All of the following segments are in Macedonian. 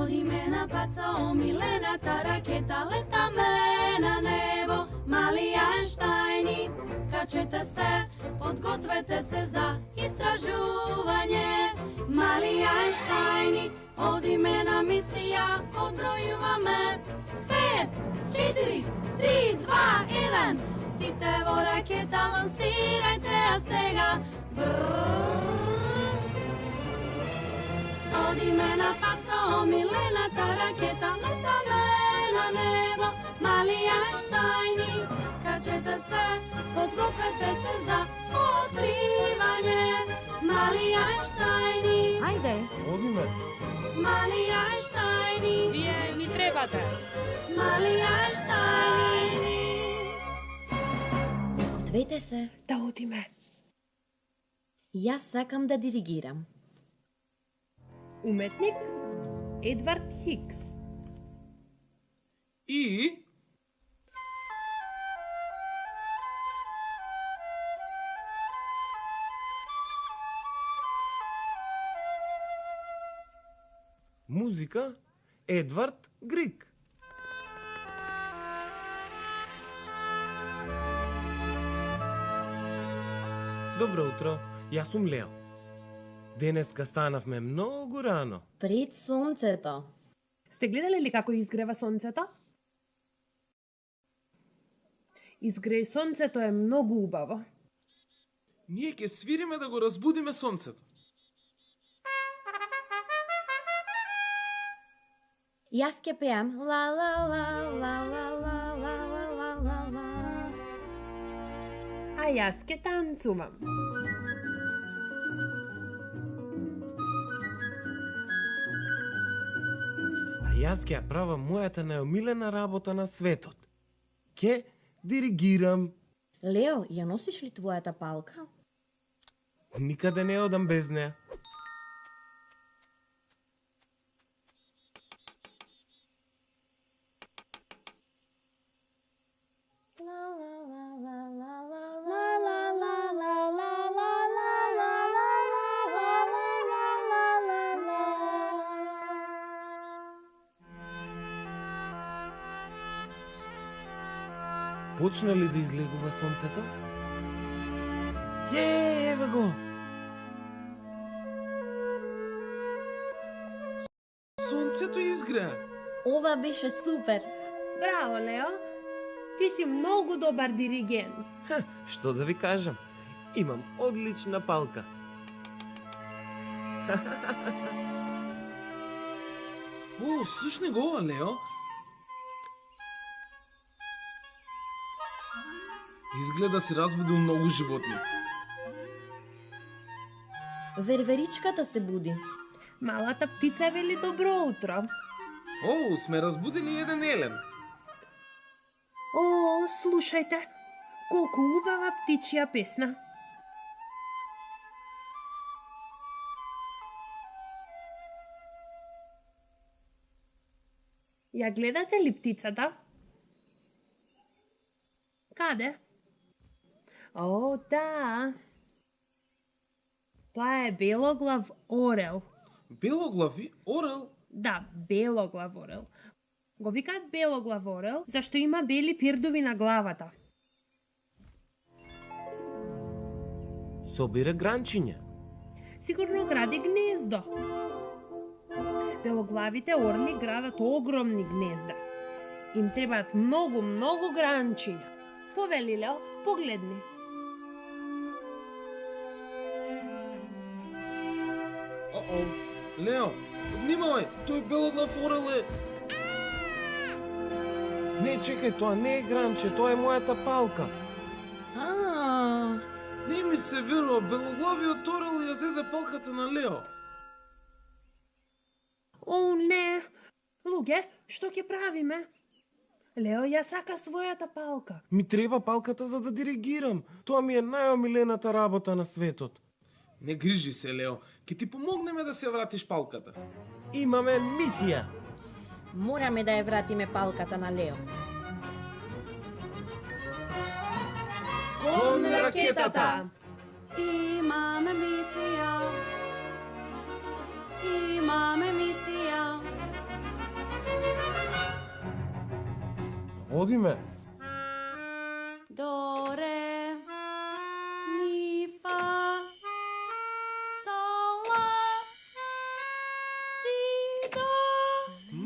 Оди ме на паца, омилената ракета, летаме на небо, мали Ајнштајни. Качете се, подгответе се за истражување, мали Ајнштајни. Оди ме на мисија, одбројуваме 5, 4, 3, 2, 1. Сите во ракета лансирајте, а сега Оди ме на паца, омилената ракета, летаме на небо, мали Ајнштајни. Качете се, подгответе се за откривање, мали Ајнштајни. Ајде. Оди ме. Мали Ајнштајни. Вие ни требате. Мали Ајнштајни. Подгответе се. Да одиме. Јас сакам да диригирам. Уметник Едвард Хикс. И музика Едвард Грик. Добро утро, јас сум Лео. Денеска станавме многу рано. Пред сонцето. Сте гледали ли како изгрева сонцето? Изгрее сонцето е многу убаво. Ние ќе свириме да го разбудиме сонцето. Јас ќе пеам ла ла ла ла ла ла ла ла ла ла ла. А јас ќе танцувам. А јас ќе ја правам мојата најомилена работа на светот. Ќе диригирам. Лео, ја носиш ли твојата палка? Никаде не одам без неа. Почна ли да излегува сонцето? Еве го! Сонцето изгреа. Ова беше супер. Браво, Лео. Ти си многу добар диригент. Што да ви кажам? Имам одлична палка. О, слушни го ова, Лео. Изгледа си разбудил многу животни. Верверичката се буди. Малата птица вели добро утро. О, сме разбудили еден елен. О, слушајте, колку убава птичја песна. Ја гледате ли птицата? Каде? О, да. Тоа е белоглав орел. Белоглави орел? Да, белоглав орел. Го викаат белоглав орел, зашто има бели пирдови на главата. Собира гранчиња. Сигурно гради гнездо. Белоглавите орли градат огромни гнезда. Им требаат многу, многу гранчиња. Повели, Лео, погледни. О-о, Лео, внимавај, тој белоглав орел е... Не, чекај, тоа не е гранче, тоа е мојата палка. Не ми се верува, белоглавиот орел ја зеде палката на Лео. О, не! Луѓе, што ќе правиме? Лео ја сака својата палка. Ми треба палката за да диригирам. Тоа ми е најомилената работа на светот. Не грижи се, Лео. Ќе ти помогнеме да се вратиш палката. Имаме мисија. Мораме да ја вратиме палката на Лео. Кон ракетата! Имаме мисија. Имаме мисија. Одиме. Do, re, mi, fa, sol, la, si, do.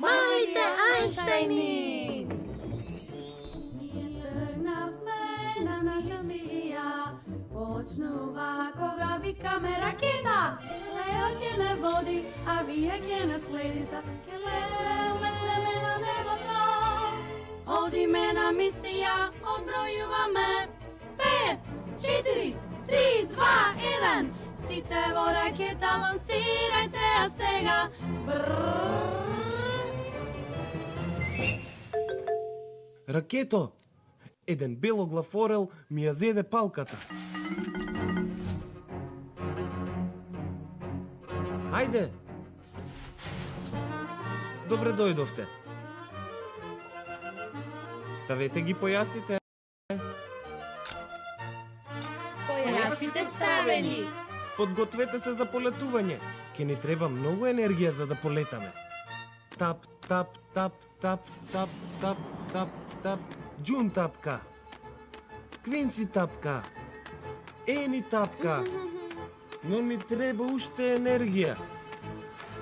Малите Ајнштајни! Вјетрна фена наша сија почнува кога викаме ракета. Лео ќе не води, а вие ќе не следите. Ке летеме на небото. Одиме на мисија, одбројуваме 5, 4, 3, 2, 1. Сите во ракета лансирајте ја сега. Ракето, еден белоглав орел ми ја зеде палката. Ајде! Добре дојдовте. Ставете ги појасите. Појасите ставени. Подгответе се за полетување. Ке ни треба многу енергија за да полетаме. Тап, тап, тап, тап, тап, тап, тап, тап. Џун тапка. Квинси тапка. Ени тапка. Но ни треба уште енергија.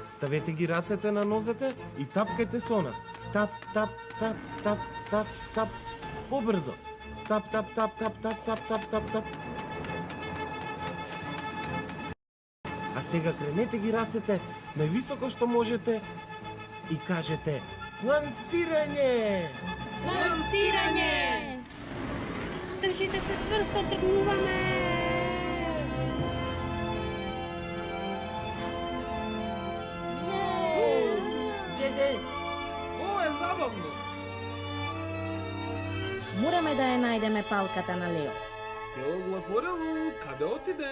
Ставете ги рацете на нозете и тапкајте со нас. Тап, тап, тап, тап, тап, тап. Побрзо. Тап, тап, тап, тап, тап, тап, тап, тап, тап. А сега кренете ги рацете највисоко што можете и кажете лансирање! Лансирање! Држите се цврсто, тргнуваме! Ова е забавно! Мораме да ја најдеме палката на Лео. Белоглав орелу, каде отиде?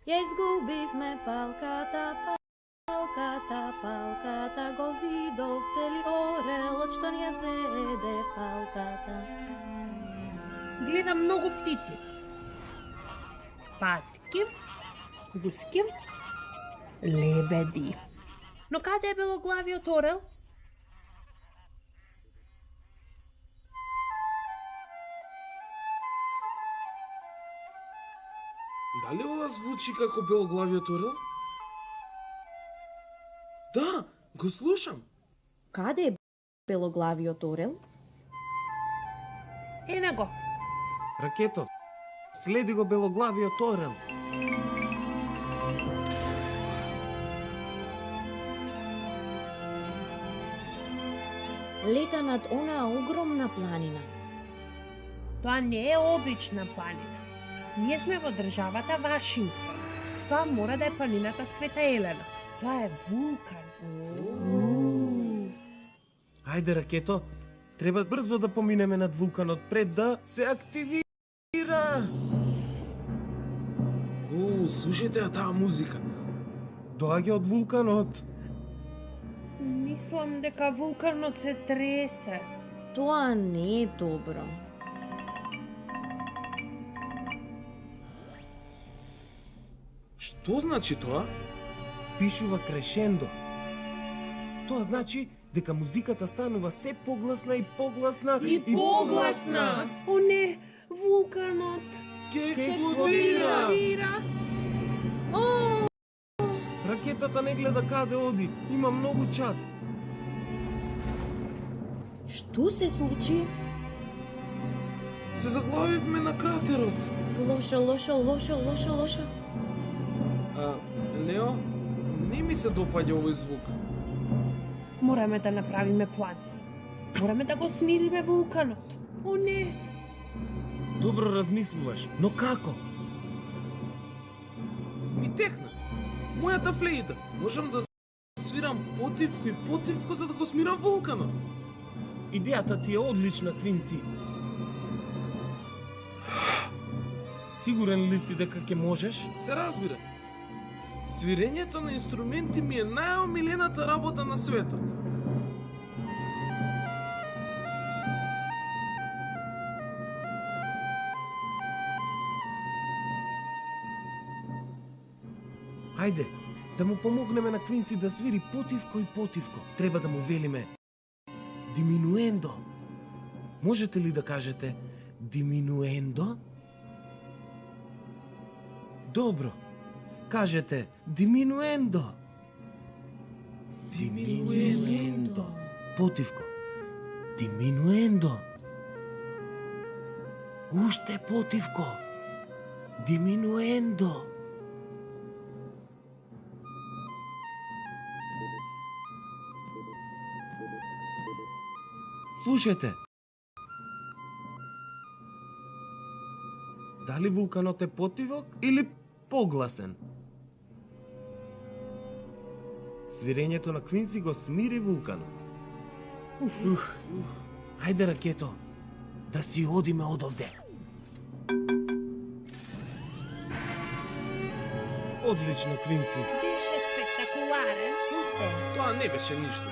Ја изгубивме палката, палката, го видовте ли орелот што ни ја зеде палката? Гледам многу птици. Патки, гуски, лебеди. Но каде е белоглавиот орел? Дали ова звучи како белоглавиот орел? Да, го слушам. Каде е белоглавиот орел? Ена го. Ракето, следи го белоглавиот орел. Лета над онаа огромна планина. Тоа не е обична планина. Ние сме во државата Вашингтон. Тоа мора да е планината Света Елена. Тоа е вулкан. Ајде, Ракето, треба брзо да поминеме над вулканот пред да се активира. Слушајте ја таа музика. Доаѓа од вулканот. Мислам дека вулканот се тресе. Тоа не е добро. Што значи тоа? Пишува крешендо. Тоа значи дека музиката станува се погласна и погласна И погласна. О не, вулканот Ке експлодира. Ракетата не гледа каде оди. Има многу чад. Што се случи? Се заглавивме на кратерот. Лошо. Лео, не ми се допаѓа овој звук. Мораме да направиме план. Мораме да го смириме вулканот. О не, Добро размислуваш, но како? Ми текна. Мојата флејта. Можам да свирам потивко за да го смирам вулканот. Идејата ти е одлична, Квинси. Сигурен ли си дека ќе можеш? Се разбира. Свирењето на инструменти ми е најомилената работа на светот. Ајде, да му помогнеме на Квинси да свири потивко и потивко. Треба да му велиме диминуендо. Можете ли да кажете diminuendo? Добро. Кажете diminuendo. Diminuendo. Потивко. Diminuendo. Уште потивко. Diminuendo. Слушајте. Дали вулканот е потивок или погласен? Свирењето на Квинси го смири вулканот. Ајде, Ракето, да си одиме одовде. Одлично, Квинси. Беше спектакуларен. Успех. Тоа не беше ништо.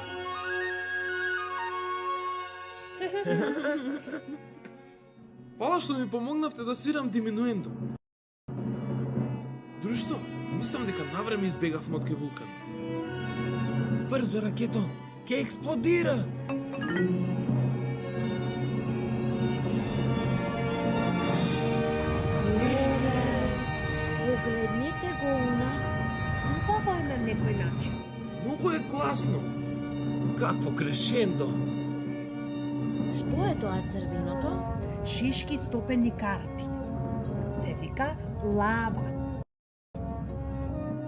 Фала што ми помогнавте да свирам диминуендо. Друштво, мислам дека навреме избегавме од кај вулкан. Брзо, Ракето, ќе експлодира. Погледнете го уна. Убаво е на некој начин. Многу е гласно. Какво крешендо. Што е тоа црвеното? Шишки стопени карпи. Се вика лава.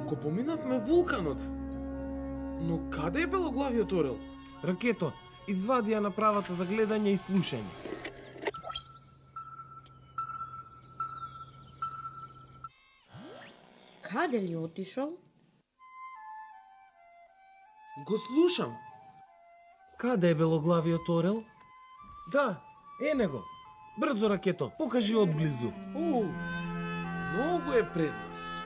Ко поминавме вулканот. Но каде е белоглавиот орел? Ракето, извади ја направата за гледање и слушање. Каде ли отишол? Го слушам. Каде е белоглавиот орел? Да, е него. Брзо, Ракето, покажи одблизу. Многу е пред нас.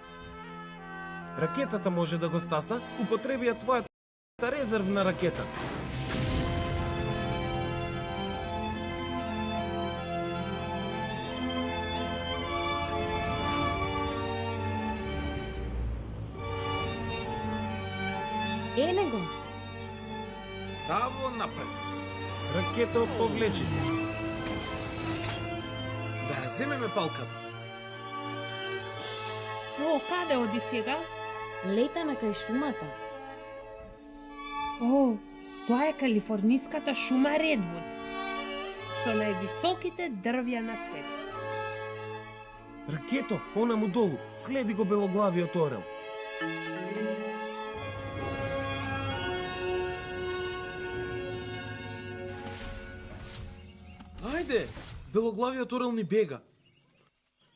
Ракетата може да го стаса, употреби ја твојата резервна ракета. Е него. Право напред. Ракето, повлечи се. Да ја земеме палката. О, каде оди сега? Лета на кај шумата. О, тоа е калифорниската шума Редвуд. Со највисоките дрвја на светот. Ракето, онаму долу, следи го белоглавиот орел. Ајде, белоглавиот орел ни бега.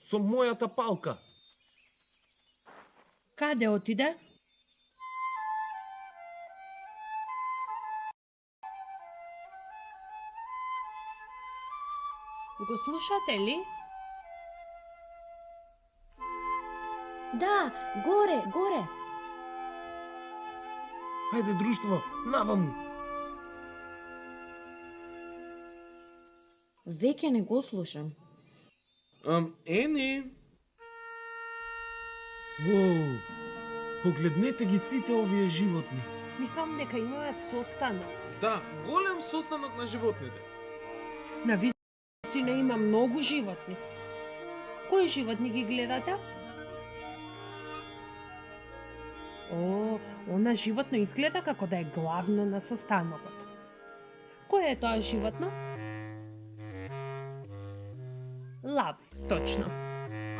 Со мојата палка. Каде отиде? Го слушате ли? Да, горе, горе. Ајде, друштво, наваму. Веќе не го слушам. Ени, Воу, погледнете ги сите овие животни. Мислам дека имаат состанок. да, голем состанок на животните. На вистина има многу животни. Кои животни ги гледате? О, она животно изгледа како да е главно на состанокот. Кој е тоа животно? Лав, точно.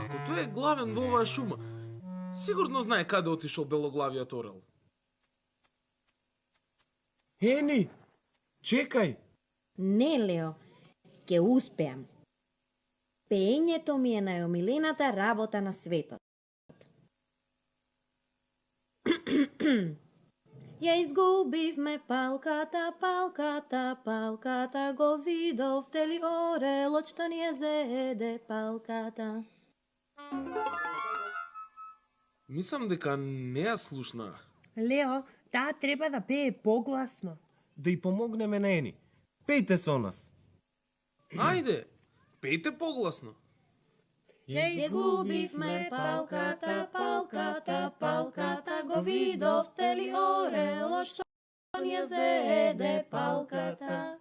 Ако тој е главен во оваа шума, сигурно знае каде отишол белоглавиот орел. Ени, чекај. Не, Лео, ќе успеам. Пеењето ми е најомилената работа на светот. Ја изгубивме палката, палката, палката, го видовте ли орелот што ни ја зеде палката? Мислам дека не ја слушна. Лео, таа треба да пее погласно. Да и помогнеме на Ени. Пејте со нас. Ајде, пејте погласно. Ја изгубивме палката, палката, палката, го видовте ли орелот што ни ја зеде палката?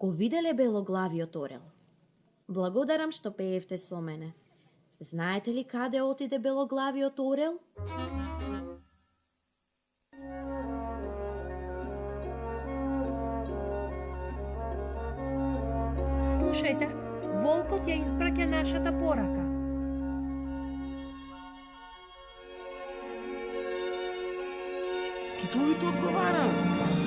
Го виделе белоглавиот орел. Благодарам што пеевте со мене. Знаете ли каде отиде белоглавиот орел? Слушајте, волкот ја испраќа нашата порака. Китовите одговараат.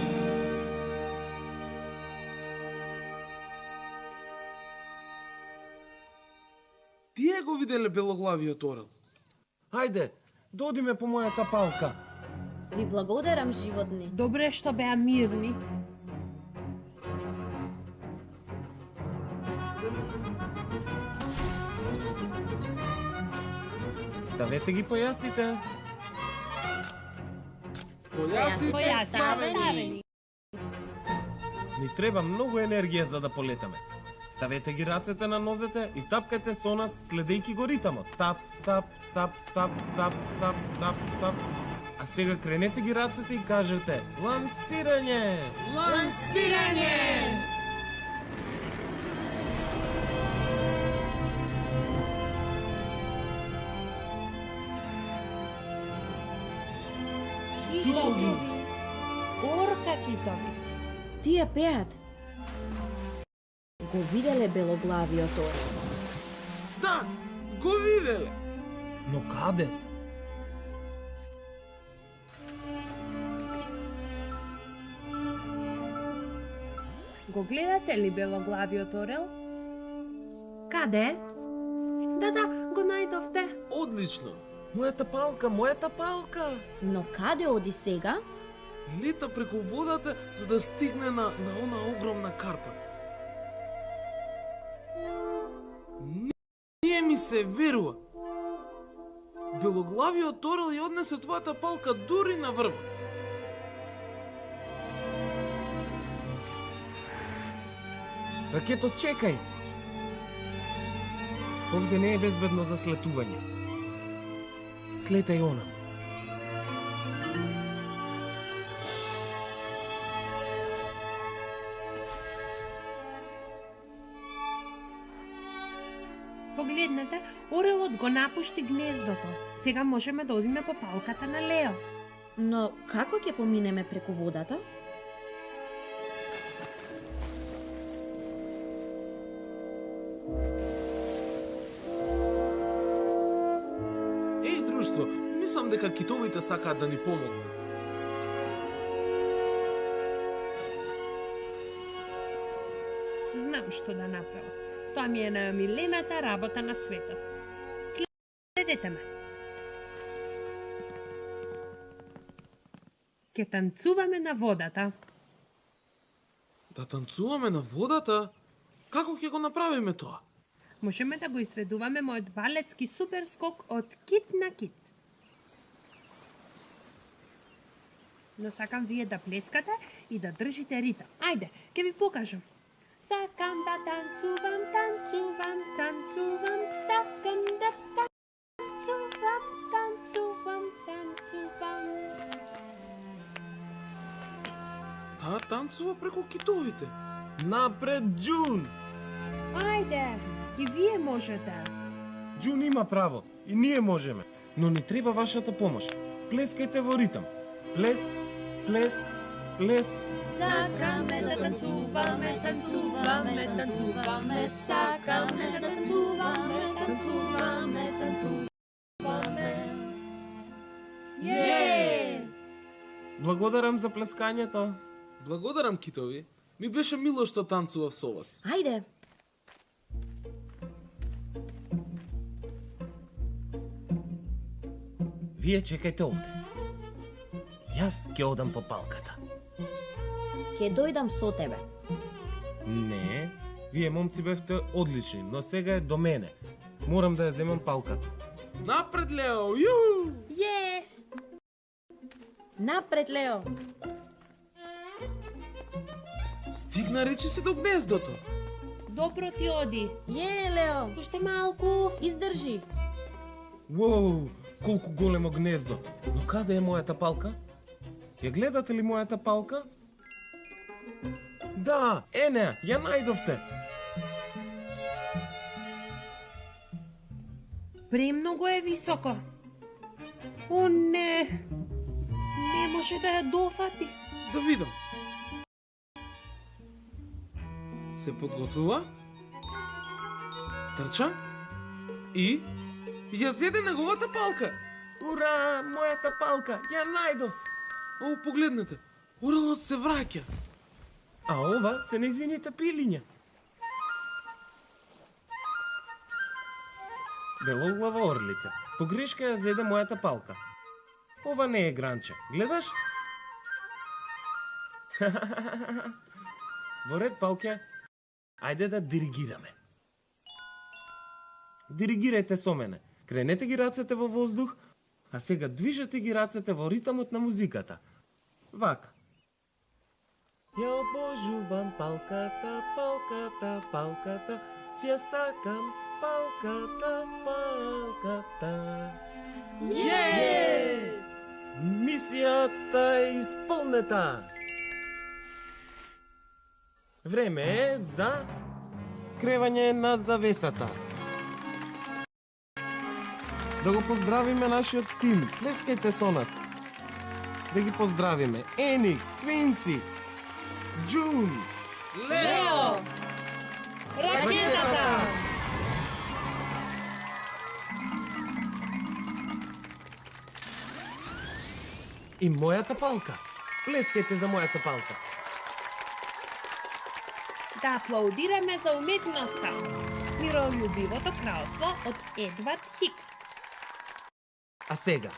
Тие го виделе белоглавиот орел. Ајде, додиме по мојата палка. Ви благодарам, животни. Добре што беа мирни. Ставете ги појасите. Појасите ставени. Ни треба многу енергија за да полетаме. Ставете ги рацете на нозете и тапкајте со нас следејќи го ритамот. Тап, тап, тап, тап, тап, тап, тап, тап. А сега кренете ги рацете и кажете лансирање! Лансирање! Китови. Орка китови. Тие пеат. Го виделе белоглавиот орел. Да, го виделе. Но каде? Го гледате ли белоглавиот орел? Каде? Да, го најдовте. Одлично. Мојата палка, мојата палка! Но каде оди сега? Лета преку водата за да стигне на она огромна карпа. Ние ми се верува. Белоглавиот орел ја однесе твојата палка дури на врвот. Ракето, чекај! Овде не е безбедно за слетување. Слетај онам. Погледнете, орелот го напушти гнездото. Сега можеме да одиме по палката на Лео. Но како ќе поминеме преку водата? Еј, друштво, мислам дека китовите сакаат да ни помогнат. Знам што да направам. Тоа ми е најомилената работа на светот. Следете ме. Ке танцуваме на водата. Да танцуваме на водата? Како ќе го направиме тоа? Можеме да го изведуваме мојот балетски супер скок од кит на кит. Но сакам вие да плескате и да држите ритам. Ајде, ќе ви покажам. Сакам да танцувам, танцувам, танцувам, сакам да танцувам, танцувам, танцувам. Таа танцува преку китовите. Напред, Џун! Ајде, и вие можете. Џун има право, и ние можеме. Но ни треба вашата помош. Плескајте во ритам. Плес, плес, плес. Сакаме да танцуваме, танцуваме, танцуваме, сакаме да танцуваме, танцуваме, танцуваме. Је! Благодарам за плескањето. Благодарам, китови. Ми беше мило што танцував со вас. Ајде! Вие чекајте овде. Јас ќе одам по палката. Ќе дојдам со тебе. Не, вие момци бевте одлични, но сега е до мене. Морам да ја земам палката. Напред, Лео! Ју! Је! Напред, Лео! Стигна речи се до гнездото. Добро ти оди. Је, Лео! Уште малку. Издржи! Уоу, колку големо гнездо. Но каде е мојата палка? Ја гледате ли мојата палка? Да, ене, ја најдовте. Премногу е високо. О, не. Не може да ја дофати. Да видам. Се подготвува. Трча. И ја зеде неговата палка. Ура, мојата палка, ја најдов. О, погледнете. Орелот се враќа. А ова се нејзините пилиња. Белоглава орлица. Погрешка ја зеде мојата палка. Ова не е гранче. Гледаш? Во ред, палке. Ајде да диригираме. Диригирајте со мене. Кренете ги рацете во воздух, а сега движете ги рацете во ритмот на музиката. Вака. Ја обожувам палката, палката, палката, си ја сакам палката, палката. Мисијата е исполнета. Време е за кревање на завесата. Да го поздравиме нашиот тим. Плескајте со нас. Да ги поздравиме. Ени, Квинси, Джун, Лео! Ракетата! и мојата палка. Плескајте за мојата палка. Да аплаудираме за уметноста. Миролюбивото кралство од Едвард Хикс. А сега,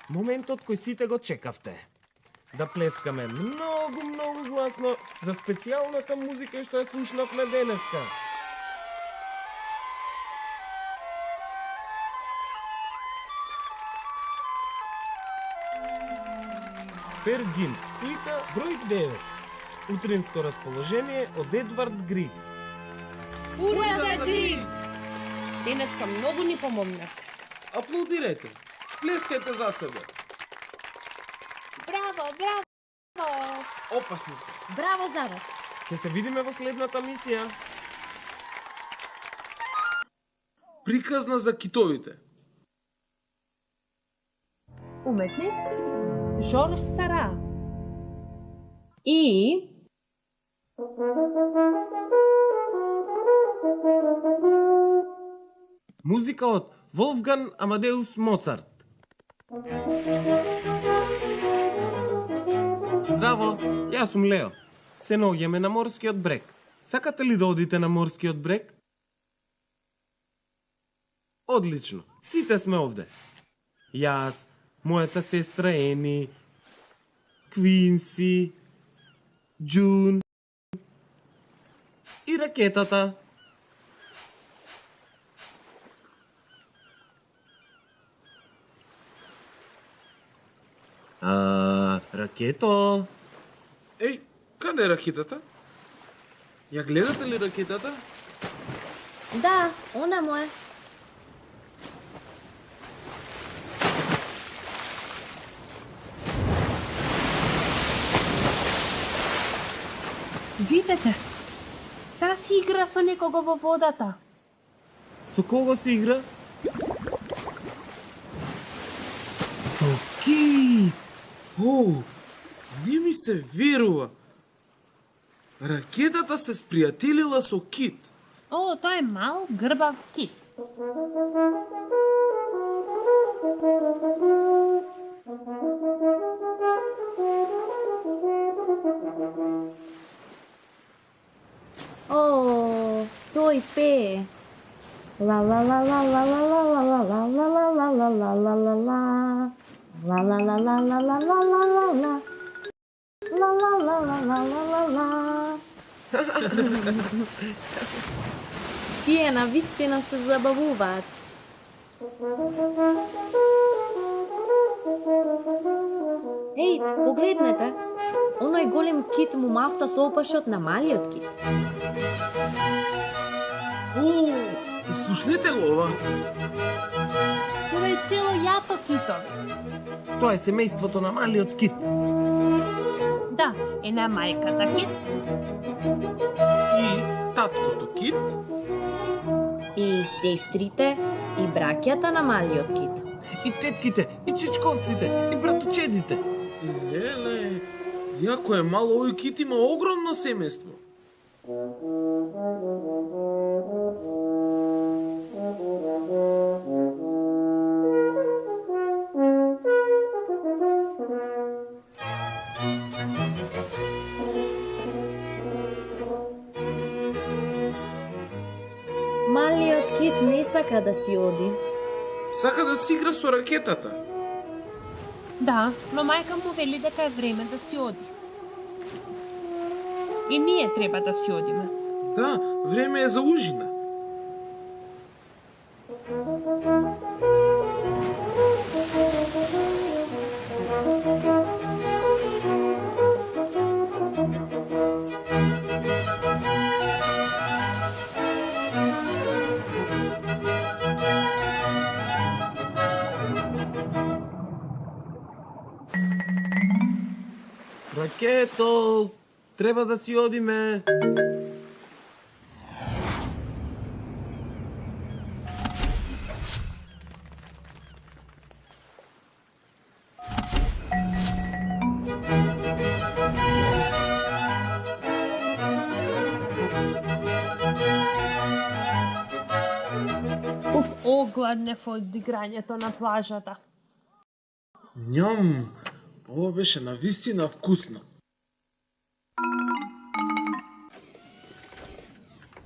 моментот кој сите го чекавте. Да плескаме многу, многу гласно за специјалната музика што ја слушнавме денеска. Пер Гинт, суита број 9. Утринско расположение од Едвард Григ. Ура за Григ! Денеска многу ни помогнавте. Аплодирајте. Плескајте за себе. Браво, браво! Опасни сме. Браво за вас! Ќе се видиме во следната мисија. Приказна за китовите. Уметник Жорж Сара и Музика од Волфган Амадеус Моцарт. Здраво, јас сум Лео. Се наоѓаме на морскиот брег. Сакате ли да одите на морскиот брег? Одлично, сите сме овде. Јас, мојата сестра Ени, Квинси, Джун и ракетата. Ракето? Еј, каде е ракетата? Ја гледате ли ракетата? Да, она му е. видете, таа си игра со некого во водата. Со кого се игра? Со кит! О, не ми се верува. Ракетата се спријателила со кит. О, тоа е мал грбав кит. О, тој пее. Ла ла ла ла ла ла ла ла ла ла ла ла ла ла ла ла ла ла. Ла ла ла ла ла ла ла ла ла ла. Ла ла ла ла ла ла ла ла. Тие навистина се забавуваат. Еј, погледнете. Оној голем кит му мафта со опашот на малиот кит. О, слушнете го ова. Ова е цело јато китови. Тоа е семејството на малиот кит. Да, една мајката кит, И таткото кит. И сестрите и браќата на малиот кит. И тетките, и чичковците, и братучедите. Леле, јако е мало, овој кит има огромно семејство. Малиот кит не сака да си оди. Сака да си игра со ракетата. Да, но мајка му вели дека е време да си оди. И ние треба да си одиме. Да, време е за ужина. Ракето, треба да си одиме. Уф, огладнев од играњето на плажата. Нјам, ова беше навистина вкусно.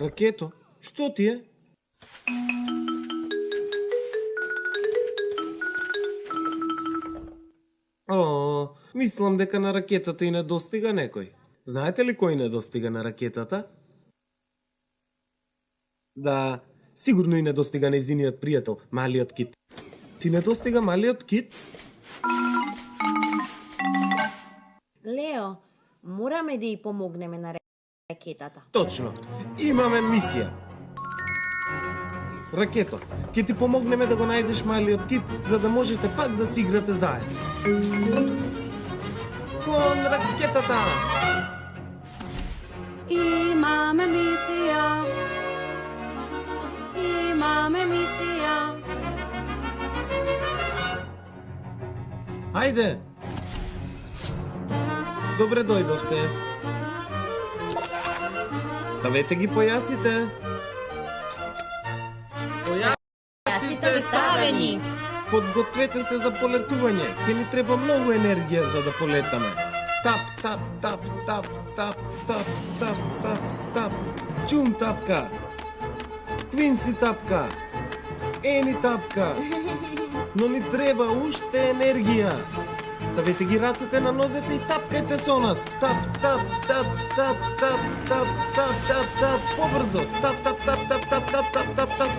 Ракето, што ти е? О, мислам дека на ракетата и не достига некој. Знаете ли кој не достига на ракетата? Да, сигурно и не достига нејзиниот пријател, малиот кит. Ти не достига малиот кит? Лео, мораме да ја помогнеме на ракетата. Точно. Имаме мисија. Ракето, ќе ти помогнеме да го најдеш малиот кит, за да можете пак да си играте заедно. Кон ракетата! Имаме мисија. Имаме мисија. Ајде! Добре дојдовте. Ставете ги појасите. Појасите ставени. Подгответе се за полетување. Ќе ни треба многу енергија за да полетаме. Тап, тап, тап, тап, тап, тап, тап, тап, тап. Чум тапка. Квинси тапка. Ени тапка. Но ни треба уште енергија. Ставете ги рацете на нозете и тапкајте со нас. Тап, тап, тап, тап, тап, тап, тап, тап, тап, побрзо. Тап, тап, тап, тап, тап, тап, тап, тап, тап.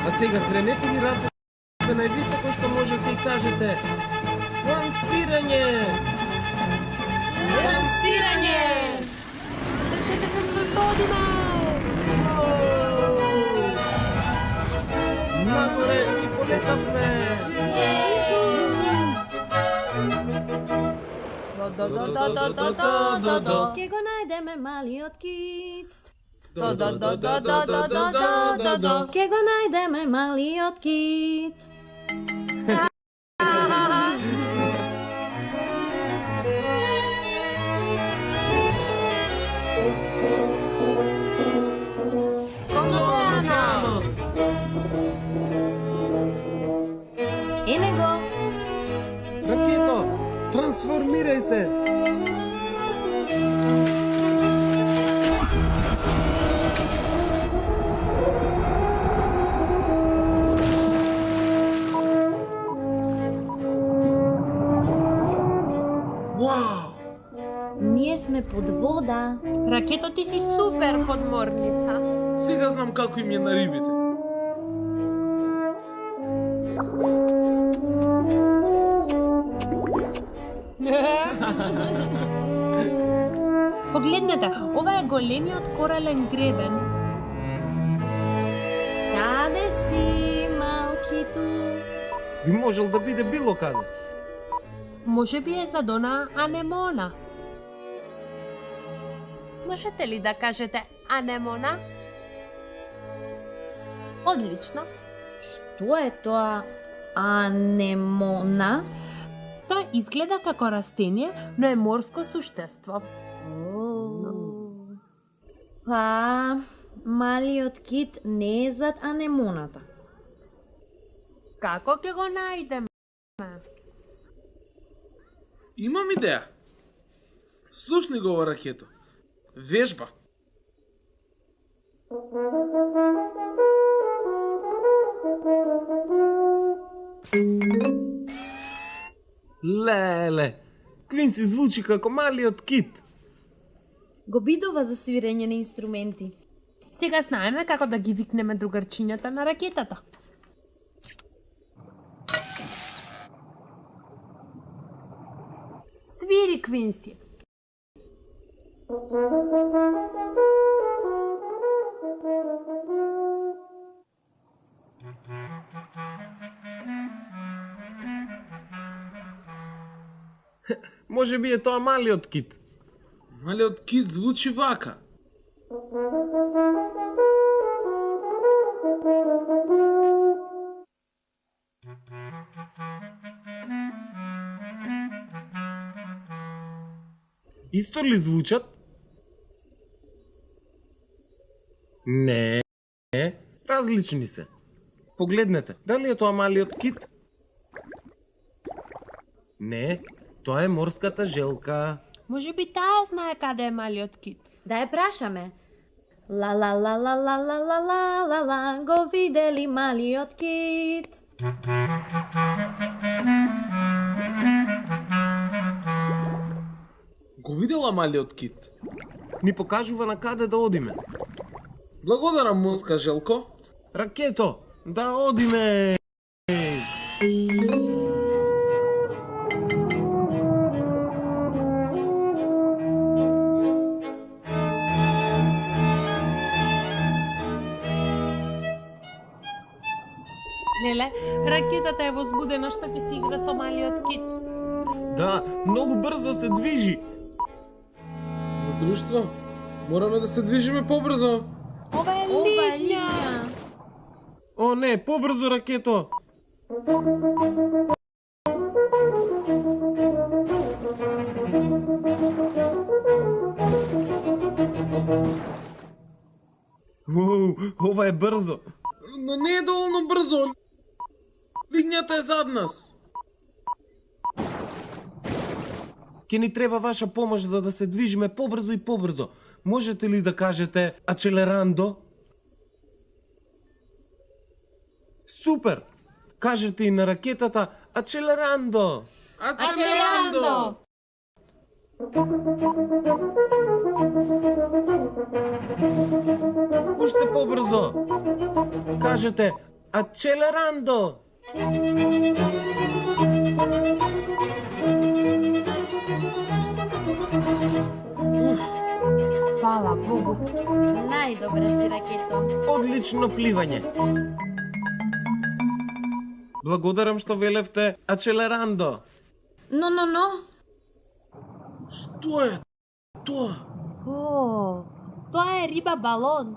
А сега кренете ги рацете највисоко што можете и кажете: лансирање! Лансирање! Држете се за да одиме! Нагоре и полетавме! Ке го најдеме малиот кит. Ке го најдеме малиот кит. Ене го. Ракето, трансформирај се! Вау! Ние сме под вода. Ракето, ти си супер подморница. Сега знам како им е на рибите. Погледнете, ова е големиот корален гребен. Каде си, малкиту? Би можел да биде било каде. Може би е за Дона Анемона. Можете ли да кажете Анемона? Одлично. Што е тоа анемона? Тоа изгледа како растение, но е морско суштество. Па, малиот кит не е зад анемоната. Како ќе го најдеме? Имам идеја. Слушни го во ракето. Вежба. Леле, Квинси звучи како малиот кит. Го бидува за свирење на инструменти. Сега знаеме како да ги викнеме другарчињата на ракетата. Свири, Квинси. Може би е тоа малиот кит. Малиот кит звучи вака. Исто ли звучат? Не, различни се. Погледнете, дали е тоа малиот кит? Не, тоа е морската желка. Може би таа знае каде е малиот кит. Да ја прашаме. Ла ла ла ла ла ла ла ла ла ла, го видели малиот кит? Го видела малиот кит. Ни покажува на каде да одиме. Благодарам, морска желко. Ракето, да одиме! Неле, ракетата е возбудена што ќе си игра со малиот кит. Да, многу брзо се движи. Друштво, мораме да се движиме побрзо. Ова е линја. О не, побрзо ракето! Уау, ова е брзо. Но не е доволно брзо. Линјата е зад нас. Ке ни треба ваша помош за да се движиме побрзо и побрзо. Можете ли да кажете ачелерандо? Супер! Кажете и на ракетата ачелерандо! Ачелерандо! Уште побрзо! Кажете ачелерандо! Фала Богу. Најдобра си, ракето. Одлично пливање! Благодарам што велевте ачелерандо! Но. Што е тоа? О, Тоа е риба балон.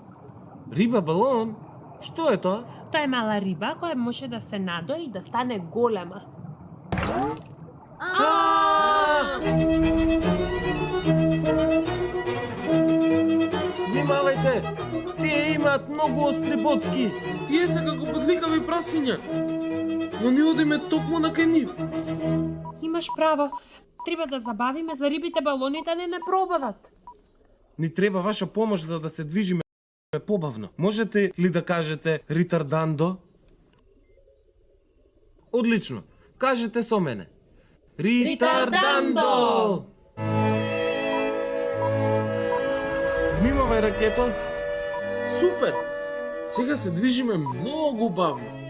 Риба балон? Што е тоа? Тоа е мала риба која може да се надои и да стане голема. Внимавајте! Тие имаат многу остри боцки! Тие се како подликави прасиња. Но ни одиме токму на кај нив. Имаш право. Треба да забавиме за рибите балони да не пробават. Ни треба ваша помош за да се движиме побавно. Можете ли да кажете ритардандо? Одлично. Кажете со мене. Ритардандо! Внимавај, ракето. Супер! Сега се движиме многу бавно.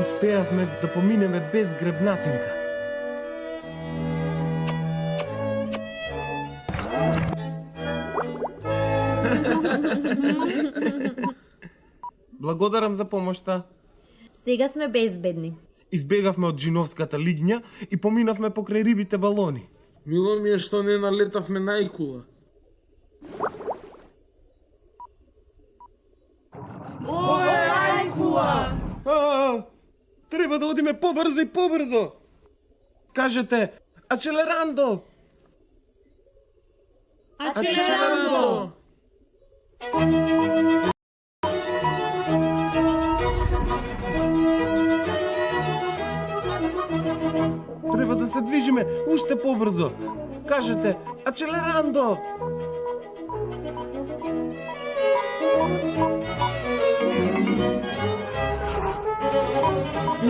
Успеавме да поминеме без гребнатинка. Благодарам за помошта. Сега сме безбедни. Избегавме од джиновската лигња и поминавме покрај рибите балони. Мило ми е што не налетавме на ајкула. Ова е ајкула! Треба да одиме побрзо и побрзо. Кажете, ачелерандо! Ачелерандо! Треба да се движиме уште побрзо. Кажете, ачелерандо!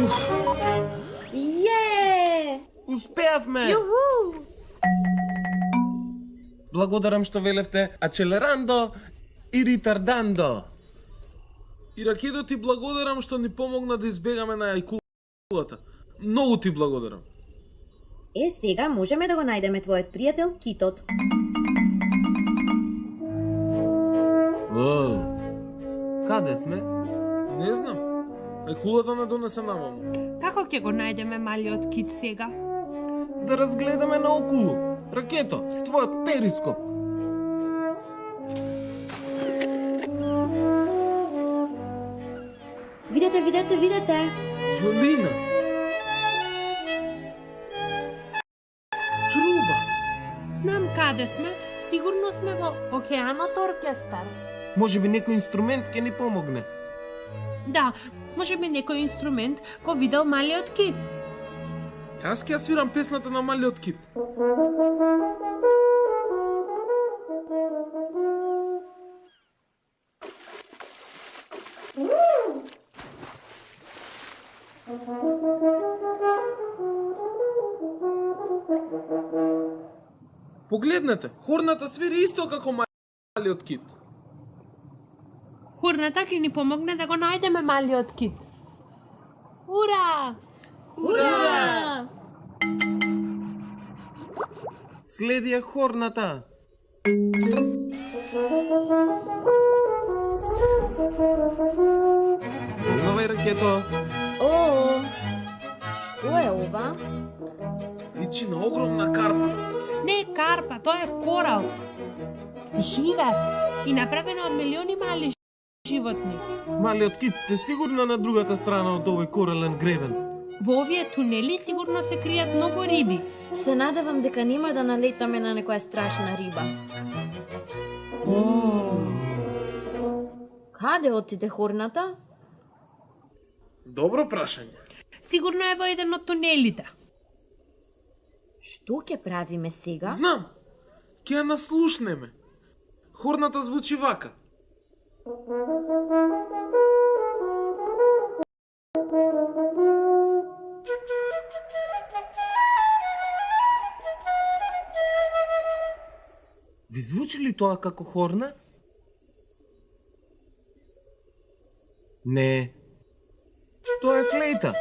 Уф, Је! успеавме! Јуху! Благодарам што велевте ачелерандо и ритардандо. И Ракедо ти благодарам што ни помогна да избегаме на ајкулата. Многу ти благодарам. Сега можеме да го најдеме твојот пријател китот. Каде сме? Не знам. Ајкулата не донесе намаму. Како ќе го најдеме малиот кит сега? Да разгледаме наоколу. Ракето, твојот перископ. Видете, видете, видете! Јолина! Труба! Знам каде сме, сигурно сме во океанот оркестар. Може би некој инструмент ќе ни помогне. Да, може би некој инструмент го видел малиот кит. Јас ќе ја свирам песната на малиот кит. Погледнете, хорната свири исто како малиот кит. Хурната ќе ни помогне да го најдеме малиот кит. Ура! Ура! Следи ја хорната. Внимавај, Ракето. О, што е ова? Личи на огромна карпа. Не е карпа, тоа е корал. Живе и направено од милиони мали животни. Малиот кит е сигурно на другата страна од овој корален гребен. Во овие тунели сигурно се кријат многу риби. Се надевам дека нема да налетаме на некоја страшна риба. Каде отиде хорната? Добро прашање. Сигурно е во еден од тунелите. Што ќе правиме сега? Знам, ќе ја наслушнеме. Хорната звучи вака. Ви звучи ли тоа како хорна? Не. Тоа е флейта.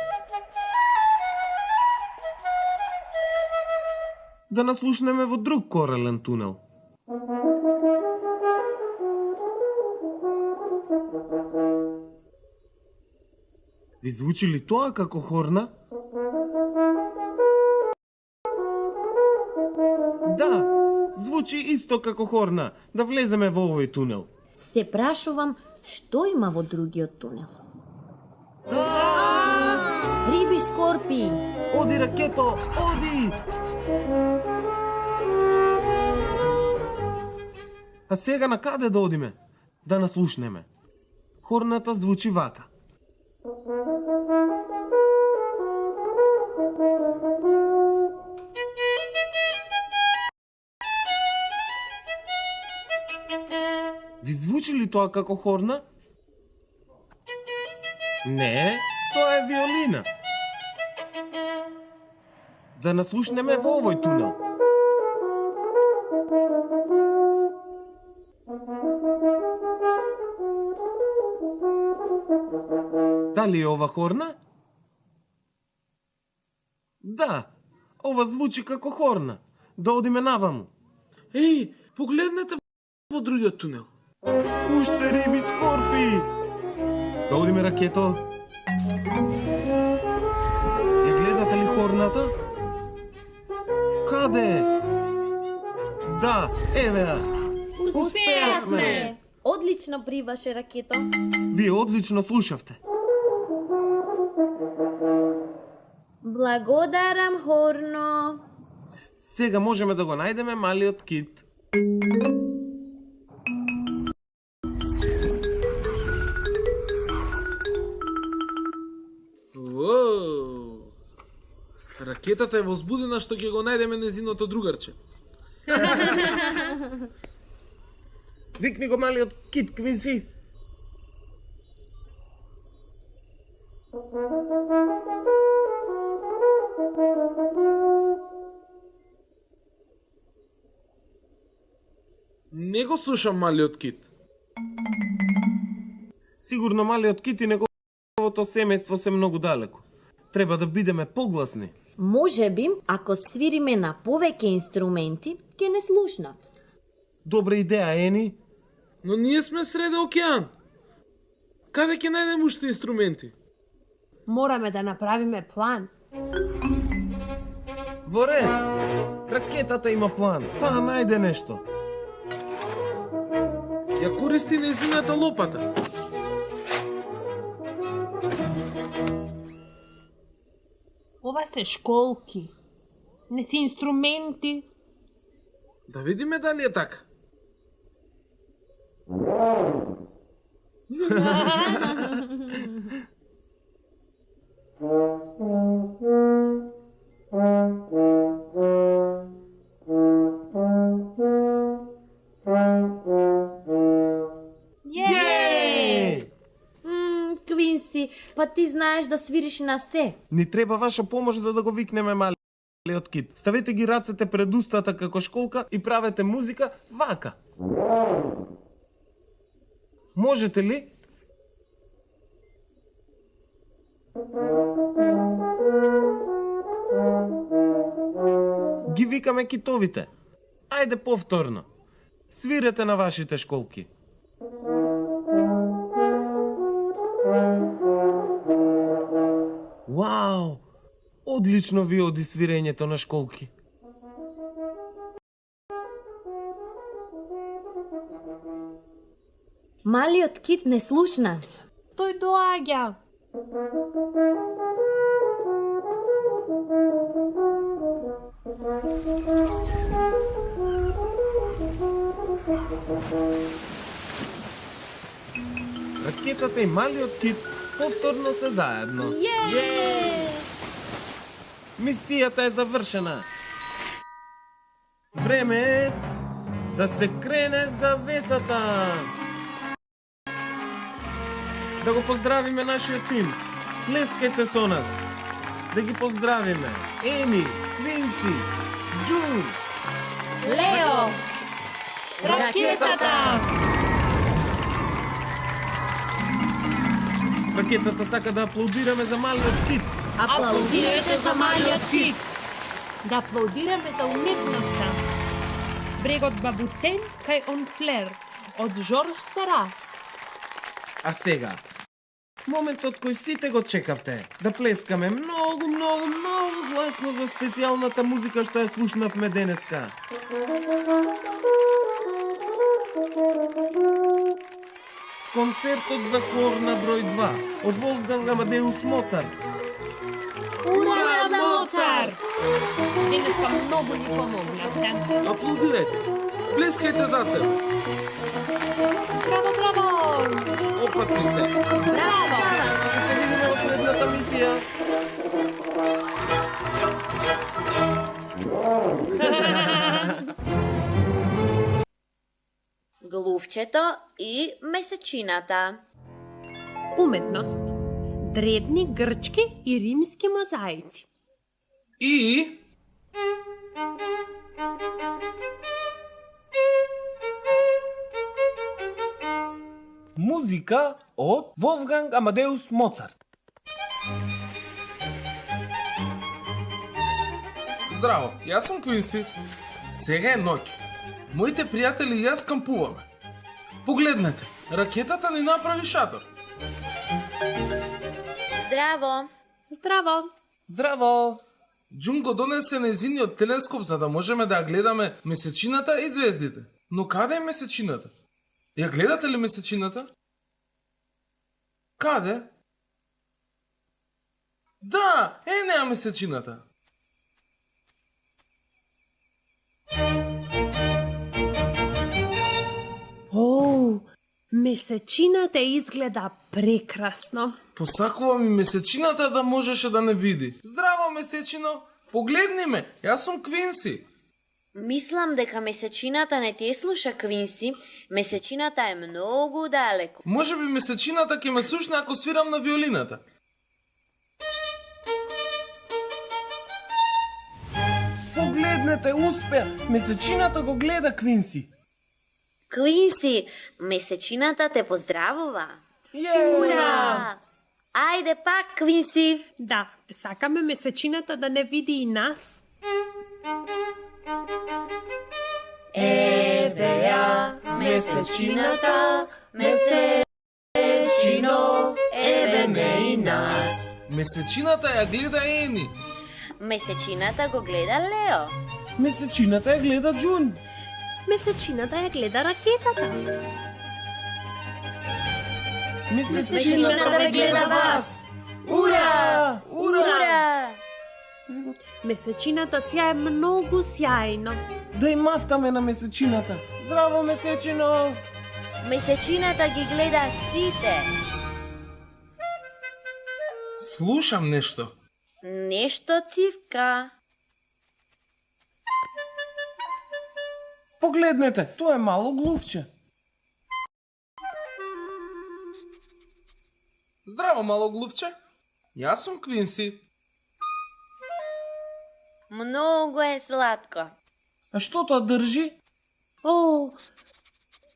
Да наслушнеме во друг корален тунел. Ви звучи ли тоа како хорна? Да, звучи исто како хорна. Да влеземе во овој тунел. Се прашувам што има во другиот тунел. Риби скорпи! Оди, Ракето, оди! А сега на каде да одиме? Да наслушнеме. Хорната звучи вака. Ви звучи ли тоа како хорна? Не, тоа е виолина. Да наслушнеме во овој тунел. Дали е ова хорна? Да, ова звучи како хорна. Да одиме наваму. Долу ме ракето. Ја гледате ли хорната? Каде? Да, еве ја. Успеавме! Одлично прибаше, ракето. Вие одлично слушавте. Благодарам, Хорно. Сега можеме да го најдеме малиот кит. Воу! Ракетата е возбудена што ќе го најдеме незиното другарче. Викни го малиот кит, Квинси. Не го слушам малиот кит. Сигурно малиот кит и неговото семејство се многу далеко. Треба да бидеме погласни. Може би, ако свириме на повеќе инструменти, ќе не слушнат. Добра идеја, Ени. Но ние сме среде океан. Каде ќе најдеме уште инструменти? Мораме да направиме план. Во ред. Ракетата има план. Таа најде нешто. Ја користи незината лопата. Ова се школки. Не се инструменти. Да видиме дали е така. Квинси, па ти знаеш да свириш на се. Ни треба ваша помош за да го викнеме малиот кит. Ставете ги рацете пред устата како школка и правете музика вака. Можете ли? Ги викаме китовите. Ајде повторно. Свирете на вашите школки. Вау! Одлично ви оди свирењето на школки. Малиот кит не слушна. Тој доаѓа. Ракетата и малиот кит повторно се заедно. Мисијата е завршена. Време е да се крене завесата. Да го поздравиме нашиот тим. Плескајте со нас. Да ги поздравиме. Ени, Твинси, Джун, Лео! Ракетата! Ракетата сака да аплодираме за малиот кит. Аплаудирайте за малиот кит! Да аплодираме за уметноста. Брегот Бабутен кај Онфлер од Жорж Сера. А сега, моментот кој сите го чекавте, да плескаме многу, многу, многу гласно за специјалната музика што ја слушнавме денеска. Концертот за хор на број 2 од Волфганг Амадеус Моцарт. Ура за Моцарт! Денеска многу ни помогнавте. Аплодирајте. Плескајте за себе. Браво, браво! Опасни сте. Браво! Да се видиме во следната мисија. Глувчето и месечината. Уметност. Древни грчки и римски мозаици. И Музика од Волфганг Амадеус Моцарт. здраво, јас сум Квинси. Сега е ноќ. Моите пријатели и јас кампуваме. Погледнете, ракетата ни направи шатор. Здраво! Здраво! Здраво! Джунко донесе нејзиниот телескоп за да можеме да ја гледаме месечината и звездите. Но каде е месечината? Ја гледате ли месечината? Каде? Да, е неа месечината. Оу, месечината изгледа прекрасно. Посакувам и месечината да можеше да не види. Здраво, месечино! Погледни ме, јас сум Квинси. Мислам дека месечината не те слуша, Квинси. Месечината е многу далеко. Може би месечината ќе ме слушне ако свирам на виолината. Погледнете, успеа! Месечината го гледа Квинси. Квинси, месечината те поздравува. Ура! Ајде пак, Квинси. Да, сакаме месечината да не види и нас. Еве ја, месечината, месечино, еве ме и нас. Месечината ја гледа Ени. Месечината го гледа Лео. Месечината ја гледа Джун. Месечината ја гледа ракетата. Месечината ве гледа вас. Ура! Ура! Месечината сјае многу сјајно. Да им мафтаме на месечината. Здраво, месечино! Месечината ги гледа сите. Слушам нешто. Нешто цивка. Погледнете, тоа е мало глувче. Здраво, мало глувче. Јас сум Квинси. Многу е сладко. А што тоа држи? О,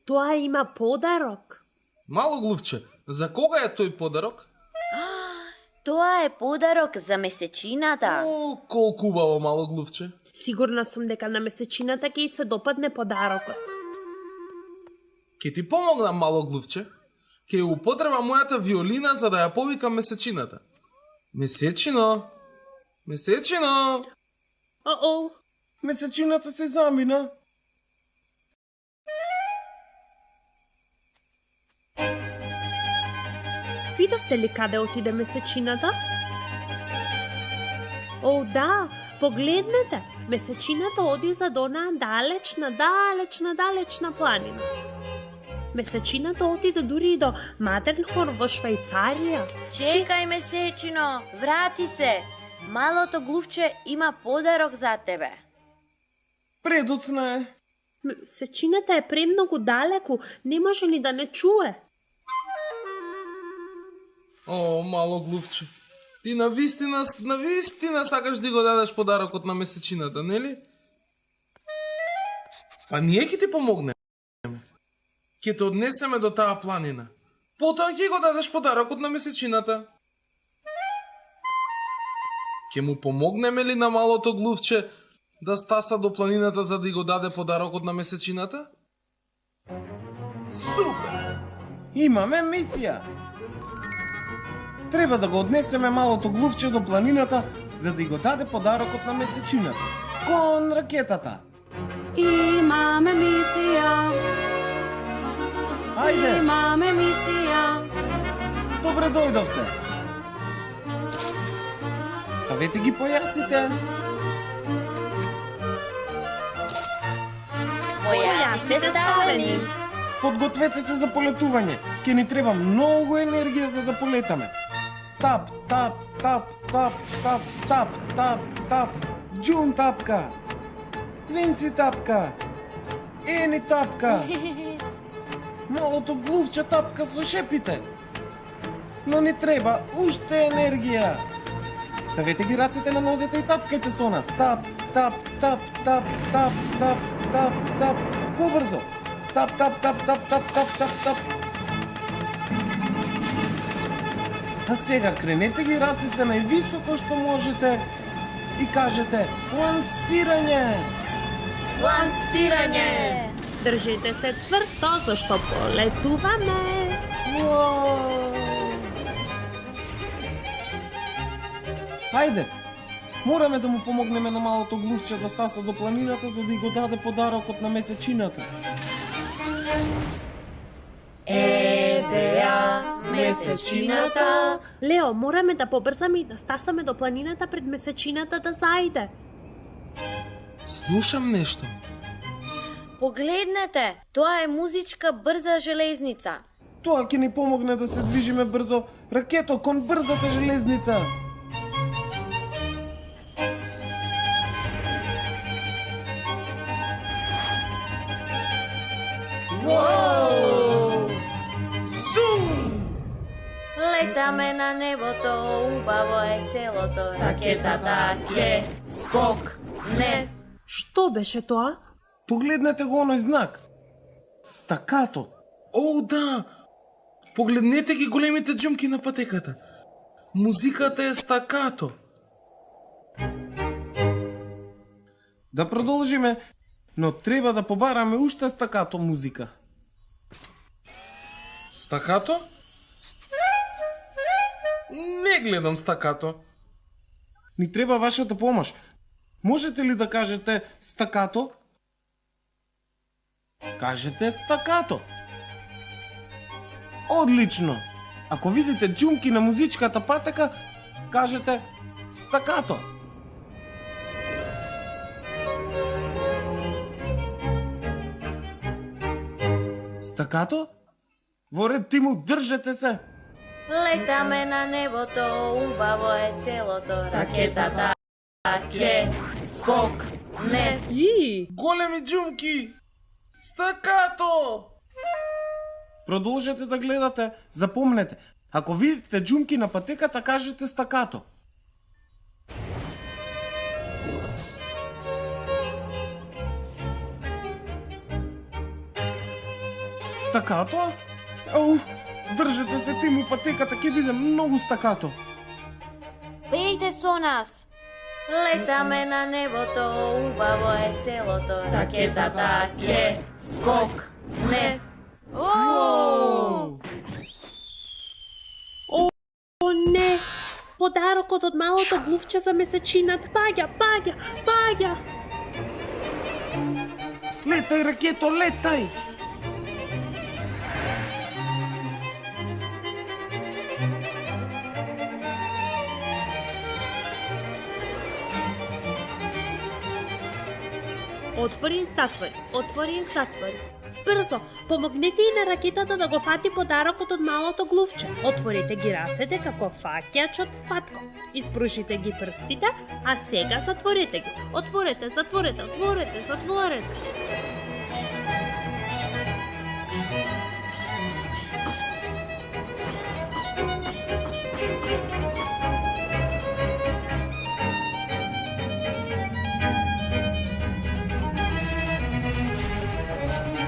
тоа има подарок. Мало глувче, за кога е тој подарок? Тоа е подарок за месечината. О, колку убаво, мало глувче. Сигурна сум дека на месечината ќе ѝ се допадне подарокот. Ке ти помогнам, мало глувче. Ке ја употребам мојата виолина за да ја повикам месечината. Месечино! Месечино! О-о, Месечината се замина. видовте ли каде отиде месечината? О, да, погледнете, месечината оди за до онаа далечна планина. Месечината отиде дури и до Матернхорн во Швајцарија. Чекај, месечино, врати се. Малото глувче има подарок за тебе. Предоцна е. Месечината е премногу далеку, не може ни да не чуе. О, мало глувче. Ти навистина сакаш да го дадеш подарокот на месечината, нели? Па ние ќе ти помогнеме. Ќе те однесеме до таа планина. Потоа ќе го дадеш подарокот на месечината. Ќе му помогнеме ли на малото глувче да стаса до планината за да го даде подарокот на месечината? Супер! Имаме мисија. Треба да го однесеме малото глувче до планината за да го даде подарокот на месечината. Кон ракетата. Имаме мисија. Ајде, Имаме мисија. добре дојдовте. Ставете ги појасите. Појасите ставени. Подгответе се за полетување. Ке ни треба многу енергија за да полетаме. Тап, тап, тап, тап, тап, тап, тап, тап. Джун тапка. Квинси тапка. Ени тапка. Малото глувче тапка со шепите. Но ни треба уште енергија. Ставете ги рацете на нозете и тапкајте со нас. Тап, тап, тап, тап, тап, тап, тап, тап. Побрзо. Тап, тап, тап, тап, тап, тап, тап, тап. А сега кренете ги раците највисоко што можете и кажете лансирање. Лансирање. Држите се цврсто, зашто полетуваме. Уау! Ајде, мораме да му помогнеме на малото глувче да стаса до планината за да и го даде подарокот на месечината. Еве ја месечината. Лео, мораме да побрзаме и да стасаме до планината пред месечината да зајде. Слушам нешто. Погледнете, тоа е музичка брза железница. Тоа ќе ни помогне да се движиме брзо. Ракето кон брзата железница. Воу! Зум! Летаме на небото, убаво е целото. Ракетата ќе скок. Не. Што беше тоа? Погледнете го оној знак. Стакато. О, да! Погледнете ги големите џумки на патеката. Музиката е стакато. Да продолжиме, но треба да побараме уште стакато музика. Стакато? Не гледам стакато. Ни треба вашата помош. Можете ли да кажете стакато? Кажете стакато. Одлично! Ако видите џумки на музичката патека, кажете стакато. Стакато? Во ред, Тиму, држете се! Летаме на небото, убаво е целото. Ракетата ќе скок. Не. И, Големи џумки! Стакато! Продолжете да гледате. Запомнете, ако видите џумки на патеката, кажете стакато. Стакато? Ау, држете се, Тиму, патеката ќе биде многу стакато. Пејте со нас. Летаме на небото, убаво е целото. Ракетата ќе скок. Не. О! о не! Подарокот од малото глувче за месечината. Паѓа! Летај, ракето, летај! Отвори и затвори. Брзо, помогнете и на ракетата да го фати подарокот од малото глувче. Отворите ги рацете како фаќач од фатко. Испрушите ги прстите, а сега затворете ги. Отворете.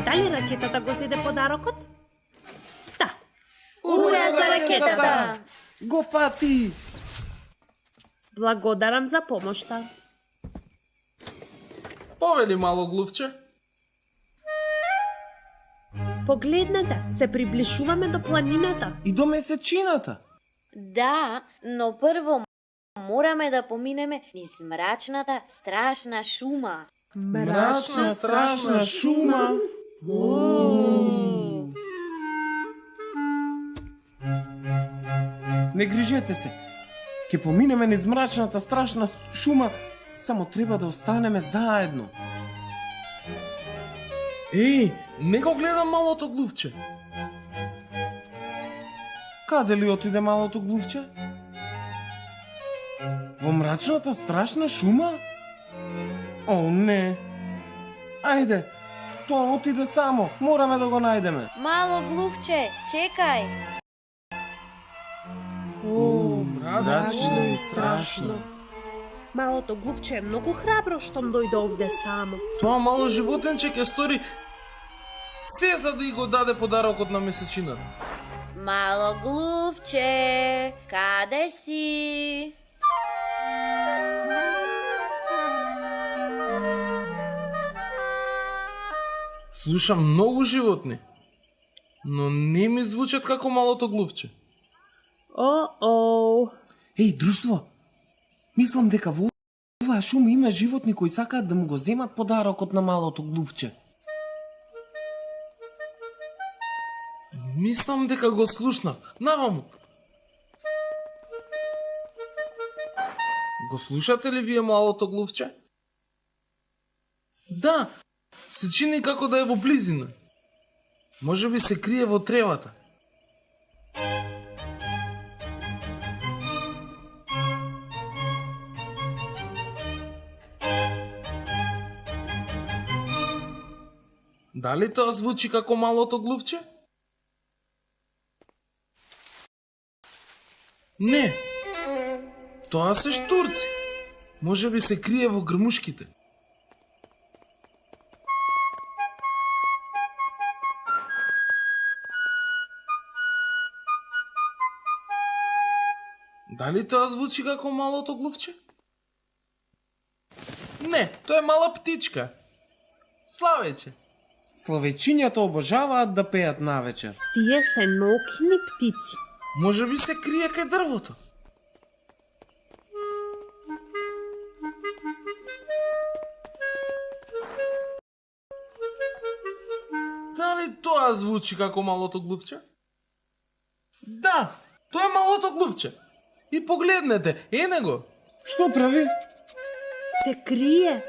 Дали ракетата го зеде подарокот? Да. Ура за ракетата! Го фати! Благодарам за помошта. Повели мало глувче. Погледнете, се приближуваме до планината. И до месечината. Да, но прво мораме да поминеме низ мрачната, страшна шума. Мрачна, страшна шума. Не грижете се. Ке поминеме низ мрачната, страшна шума, само треба да останеме заедно. Еј, не го гледам малото глувче. Каде ли отиде малото глувче? Во мрачната, страшна шума? О, не. Ајде, тоа отиде само. Мораме да го најдеме. Мало глувче, чекај. Мрачно и страшно. Малото глувче е многу храбро штом дојде овде само. Тоа мало животенче ќе стори се за да и го даде подарокот на месечината. Мало глувче, каде си? Слушам многу животни, но не ми звучат како малото глувче. О-о. Еј, друштво, Мислам дека во оваа шума има животни кои сакаат да му го земат подарокот на малото глувче. Мислам дека го слушнав. Наваму. Го слушате ли вие малото глувче? Да, се чини како да е во близина. Може би се крие во тревата. Дали тоа звучи како малото глувче? Не. Тоа се штурци. Може би се крие во грмушките. Дали тоа звучи како малото глувче? Не, тоа е мала птичка. Славече. Славечињата обожаваат да пеат навечер. Тие се нокни птици. Може би се крие кај дрвото. Дали тоа звучи како малото глувче? Да, тоа е малото глувче. И погледнете, него. Што прави? Се крие.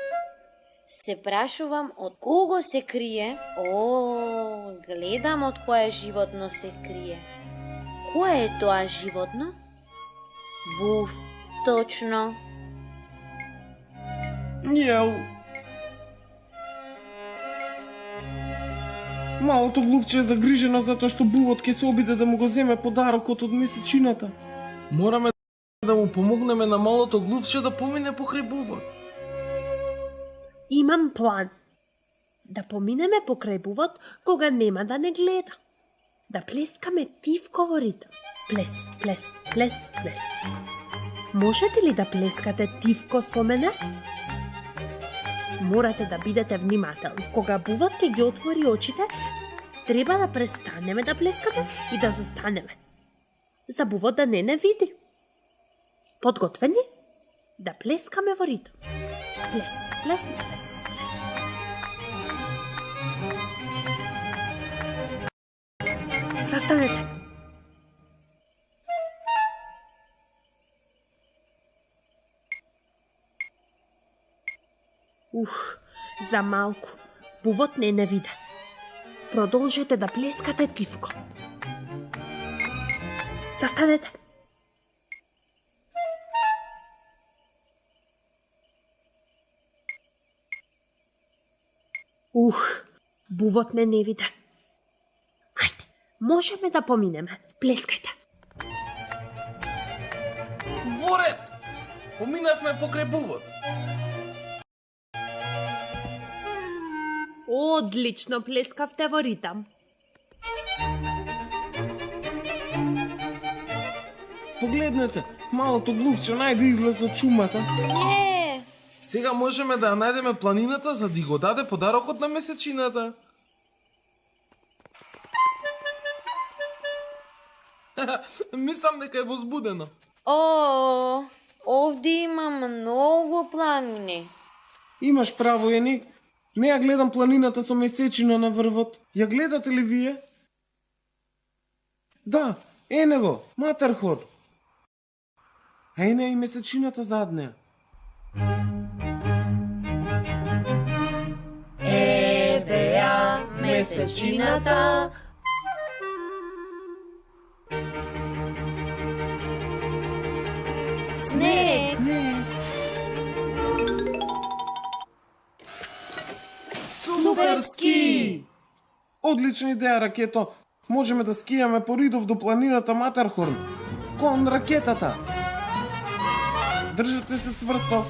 Се прашувам од кого се крие? О, гледам од кое животно се крие. Кое е тоа животно? Буф, точно. Јау. Малото глувче е загрижено затоа што бувот ќе се обиде да му го земе подарокот од месечината. Мораме да му помогнеме на малото глувче да помине покрај бувот. Имам план. Да поминеме покрај бувот кога нема да не гледа. Да плескаме тивко во ритм. Плес, плес, плес, плес. Можете ли да плескате тивко со мене? Морате да бидете внимателни. Кога бувот ќе ги отвори очите, треба да престанеме да плескаме и да застанеме. За бувот да не види. Подготвени? Да плескаме во ритм. Плес, плес, плес, плес. Застанете. За малку. Бувот не виде. Продолжете да плескате тивко. Застанете. Бувот не виде. Ајде, можеме да поминеме. Плескајте. Во ред! Поминавме покрај бувот. Одлично плескавте во ритам. Погледнете, малото глувче најде излез од шумата. Е, Сега можеме да ја најдеме планината за да го даде подарокот на месечината. Мислам дека е возбудено. о, овде има многу планини. Имаш право, Ени. Не ја гледам планината со месечина на врвот. Ја гледате ли вие? Да, ене го, Матерхор. А ене и месечината зад неа. Еве ја месечината. Снег, Суперски! Одлична идеја, Ракето. Можеме да скијаме по Ридов до планината Матерхорн. Кон ракетата. Држате се цврсто.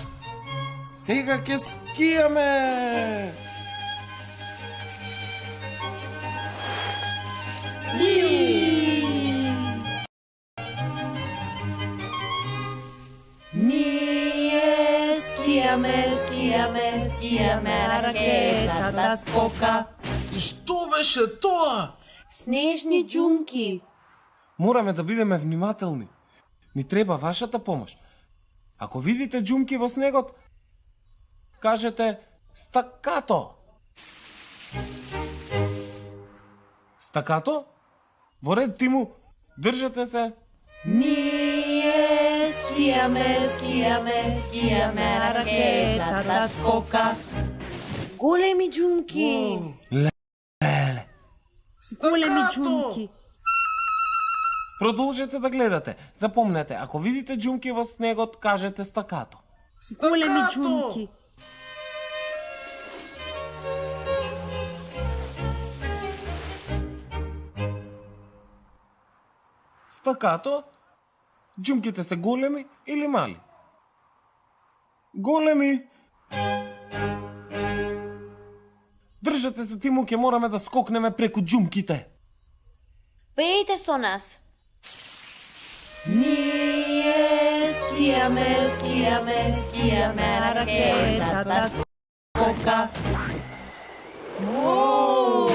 Сега ќе скијаме. Ние скијаме, ракетата скока. И што беше тоа? Снежни џунки. Мораме да бидеме внимателни. Ни треба вашата помош. Ако видите џумки во снегот, кажете стакато. Стакато? Во ред, Тиму, држете се. Ние скијаме, скијаме, скијаме, ракетата скока. Големи џумки. Големи џумки. Продолжете да гледате. Запомнете, ако видите џумки во снегот, кажете стакато. Големи џумки. Стакато? Џумките се големи или мали? Големи. Држате се, Тиму, ќе мораме да скокнеме преку џумките. Пеете со нас. Ние скијаме, скијаме, скијаме, ракетата скока. Вау!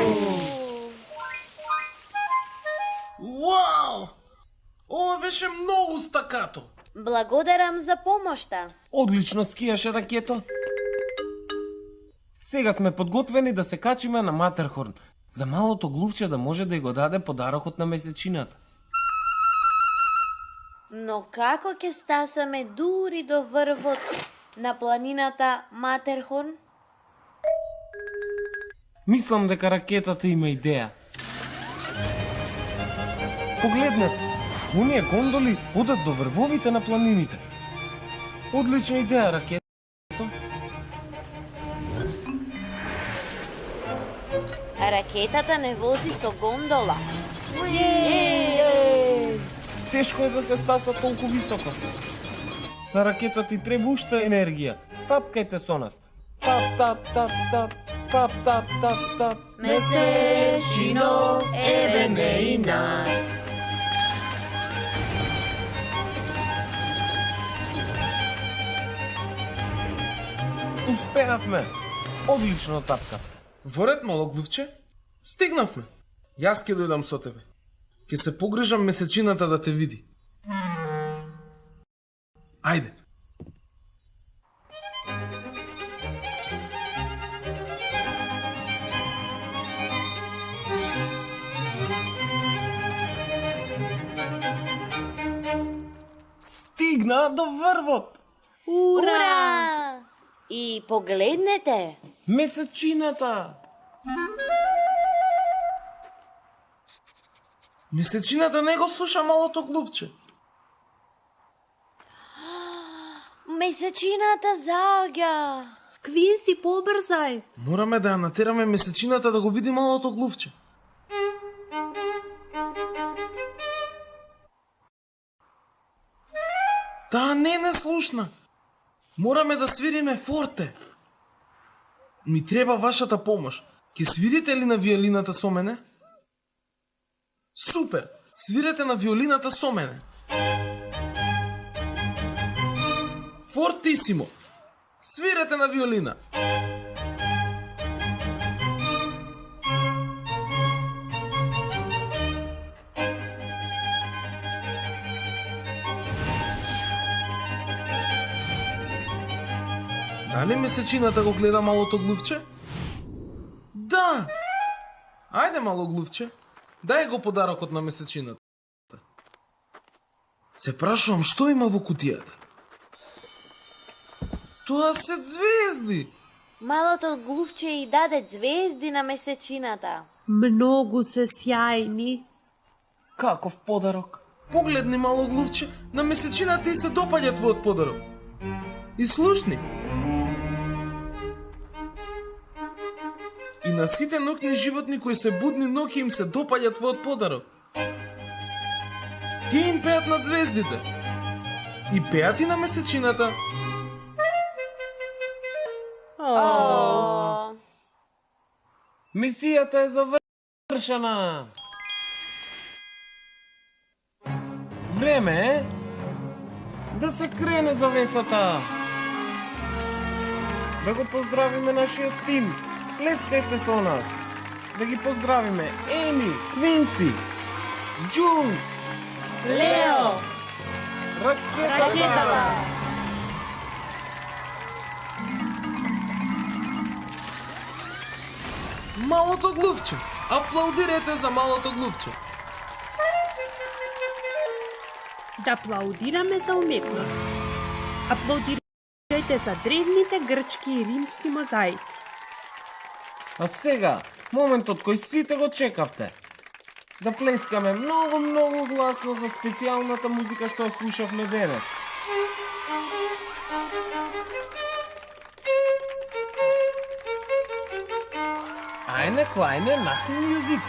Ова беше многу стакато. Благодарам за помошта. Одлично скијаше, ракето. Сега сме подготвени да се качиме на Матерхорн, за малото глувче да може да ја го даде подарокот на месечината. Но како ќе стасаме дури до врвот на планината Матерхорн? Мислам дека ракетата има идеја. Погледнете, оние гондоли одат до врвовите на планините. Одлична идеја, ракето. Ракетата не вози со гондола. Тешко е да се стаса толку високо. На ракетата ти треба уште енергија. Тапкајте со нас. Тап, тап, тап, тап, тап, тап, тап, тап. Месечино, еве не и нас. Успеавме. Одлично тапка. Во ред, мало глувче, стигнавме. Јас ќе дојдам со тебе. Ќе се погрижам месечината да те види. Ајде. Стигна до врвот. Ура! И погледнете. Месечината. Месечината не го слуша малото глувче. Месечината заоѓа. Квинси, побрзај. Мораме да ја натераме месечината да го види малото глувче. Таа не слушна. Мораме да свириме форте. Ми треба вашата помош. Ке свирите ли на виолината со мене? Супер! Свирете на виолината со мене. Фортисимо! Свирете на виолина. Дали месечината го гледа малото глувче? Да! Ајде, мало глувче, дај го подарокот на месечината. Се прашувам што има во кутијата. Тоа се звезди! Малото глувче и даде звезди на месечината. Многу се сјајни. Каков подарок? Погледни, мало глувче, на месечината и се допаѓа твојот подарок. И слушни. И на сите ноќни животни кои се будни ноќи им се допаѓа твојот подарок. Тие им пеат над звездите. И пеат и на месечината. Мисијата е завршена. Време е да се крене завесата. Да го поздравиме нашиот тим. Плескајте со нас. Да ги поздравиме Еми, Квинси, Џун, Лео, Ракетата. Малото глувче. Аплаудирайте за малото глувче. Да аплаудираме за уметност. Аплаудирајте за древните грчки и римски мозаици. А сега, моментот кој сите го чекавте. Да плескаме многу, многу гласно за специјалната музика што ја слушавме денес. Eine kleine Nachtmusik.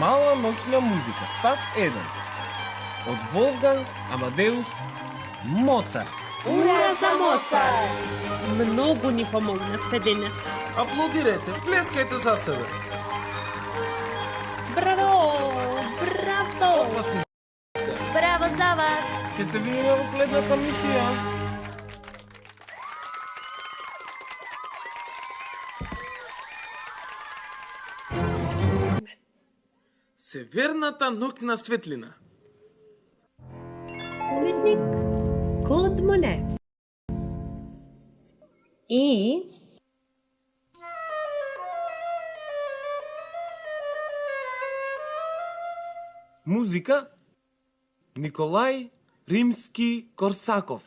Мала ноќна музика, став 1. Од Волфганг Амадеус Моцарт. Ура за Моцарт! Многу ни помогнавте денес. Аплаудирайте, плескајте за себе. Браво! Браво! Опасни Браво за вас! Ке се видиме во следната мисија. Северната ноќна светлина. Уметник Клод Моне. И Музика Николај Римски-Корсаков.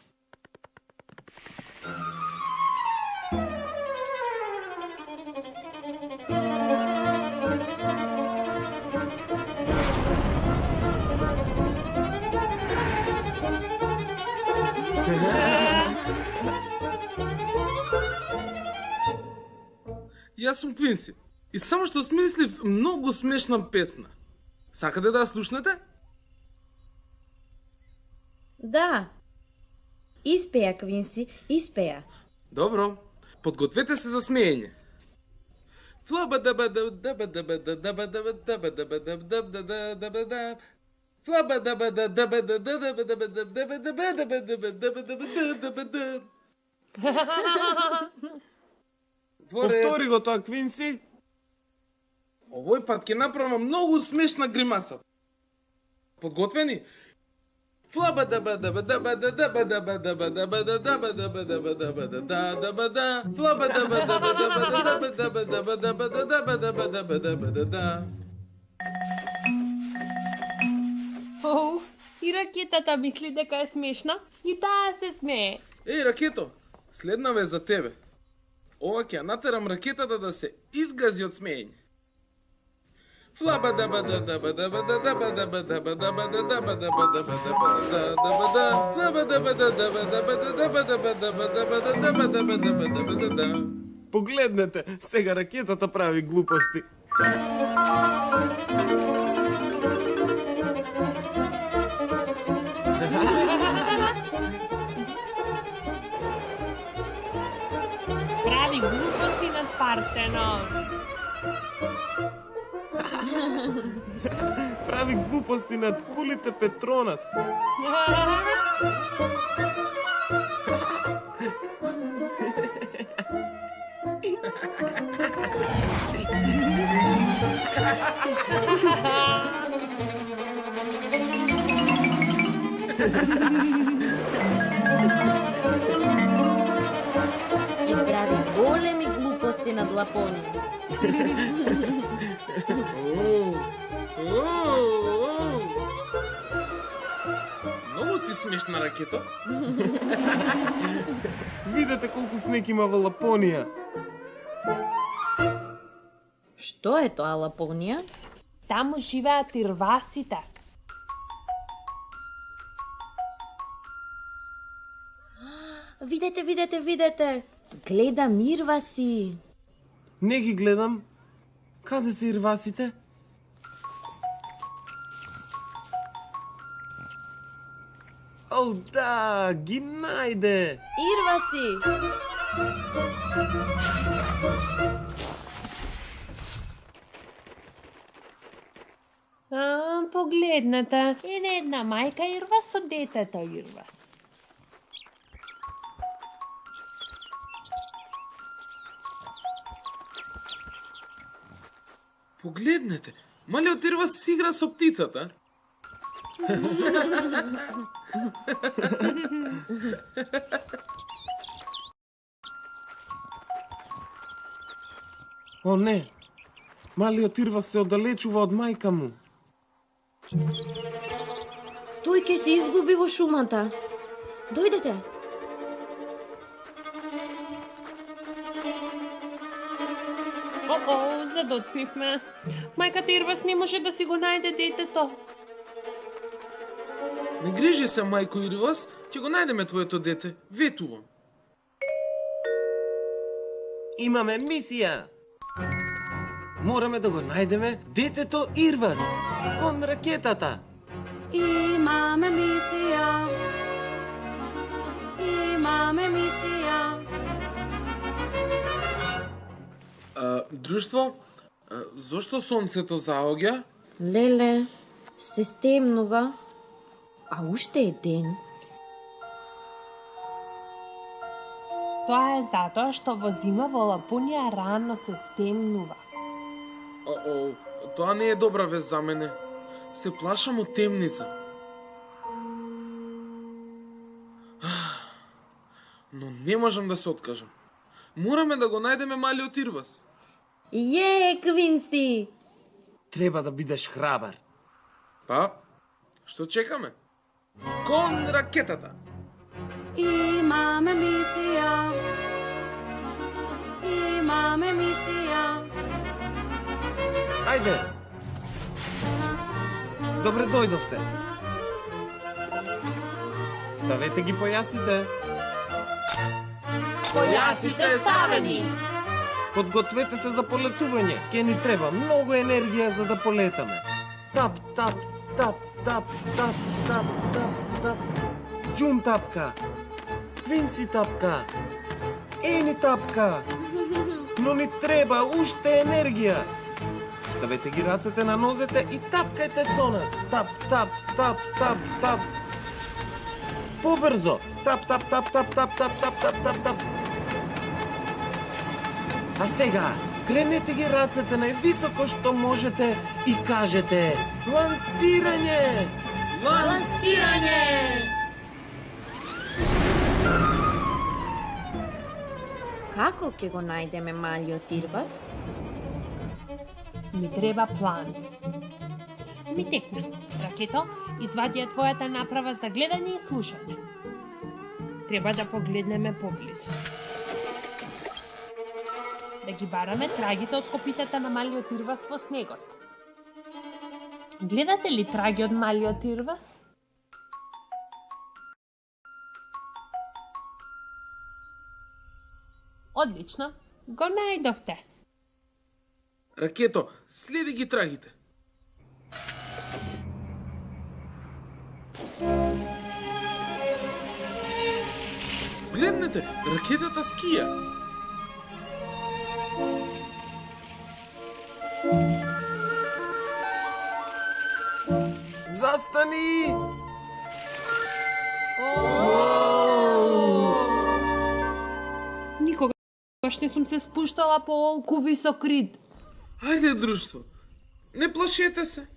Јас сум Квинси. И само што смислив многу смешна песна. Сакате да ја слушнете? да. Испеја, Квинси, испеја. Добро. Подгответе се за смеење. Повтори го тоа, Квинси. Овој пат ќе направам многу смешна гримаса. Подготвени? Оу, и ракетата мисли дека е смешна и таа се смее. Еј, ракето, следнава е за тебе. Ова ќе ја натерам ракетата да се изгази од смеење. Погледнете, сега ракетата прави глупости. Прави глупости над Партенон. Прави глупости над кулите Петронас. И прави големи глупости над Лапонија. Многу си смешна, ракето. Видете колку снег има во Лапонија. Што е тоа Лапонија? Таму живеат ирвасите. Видете, видете, видете. Гледам ирваси. Не ги гледам. Каде се ирвасите? О, да, ги најде. Ирваси. Погледнете, ене една мајка ирвас со детето ирвас. Погледнете, малиот ирвас си игра со птицата. О, не. Малиот Ирвас се оддалечува од мајка му. Тој ќе се изгуби во шумата. Дојдете. Задоцнивме. Мајката Ирвас не може да си го најде детето. Не грижи се, мајко Ирвас, ќе го најдеме твоето дете. Ветувам. Имаме мисија. Мораме да го најдеме детето Ирвас кон ракетата. Имаме мисија. Имаме мисија. Друштво, зошто сонцето заоѓа? Леле, се стемнува, а уште е ден. Тоа е затоа што во зима во Лапунија рано се стемнува. Тоа не е добра вест за мене. Се плашам од темница. Но не можам да се откажам. Мораме да го најдеме малиот Ирвас. Квинси! Треба да бидеш храбар. Па, што чекаме? Кон ракетата! Имаме мисија. Имаме мисија. Ајде! Добре дојдовте. Ставете ги појасите. Појасите ставени. Подгответе се за полетување. Ке ни треба многу енергија за да полетаме. Тап, тап, тап, тап, тап, тап, тап, тап. Джун тапка. Квинси тапка. Ени тапка. Но ни треба уште енергија. Ставете ги рацете на нозете и тапкајте со нас. Тап, тап, тап, тап, тап. Побрзо. Тап, тап, тап, тап, тап, тап, тап, тап, тап, тап. А сега, кренете ги рацете највисоко што можете и кажете лансирање! Лансирање! Како ќе го најдеме малиот Ирвас? Ми треба план. Ми текна. Ракето, извади ја твојата направа за гледање и слушање. Треба да погледнеме поблизу. Да ги бараме трагите од копитата на малиот Ирвас во снегот. Гледате ли траги од малиот Ирвас? Одлично, го најдовте. Ракето, следи ги трагите. Гледнете, ракетата скија. Застани! Никогаш не сум се спуштала по олку висок рид. Ајде, друштво, не плашете се.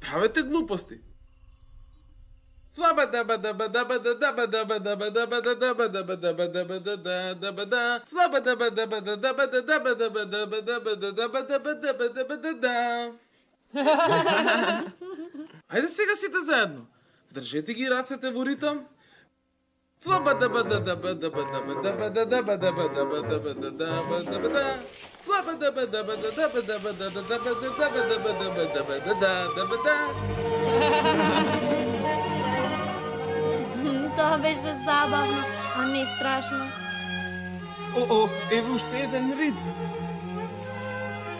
Правете глупости. Ајде сега сите заедно. Држете ги рацете во ритам. Тоа беше забавно, а не страшно. Еве уште еден рид.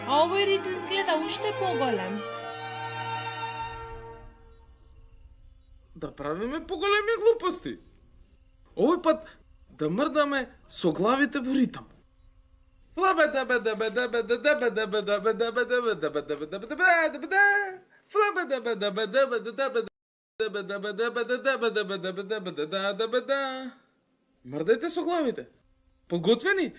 А овој рид изгледа уште поголем. Да правиме поголеми глупости. Овој пат да мрдаме со главите во ритам. Мрдајте со главите. Подготвени?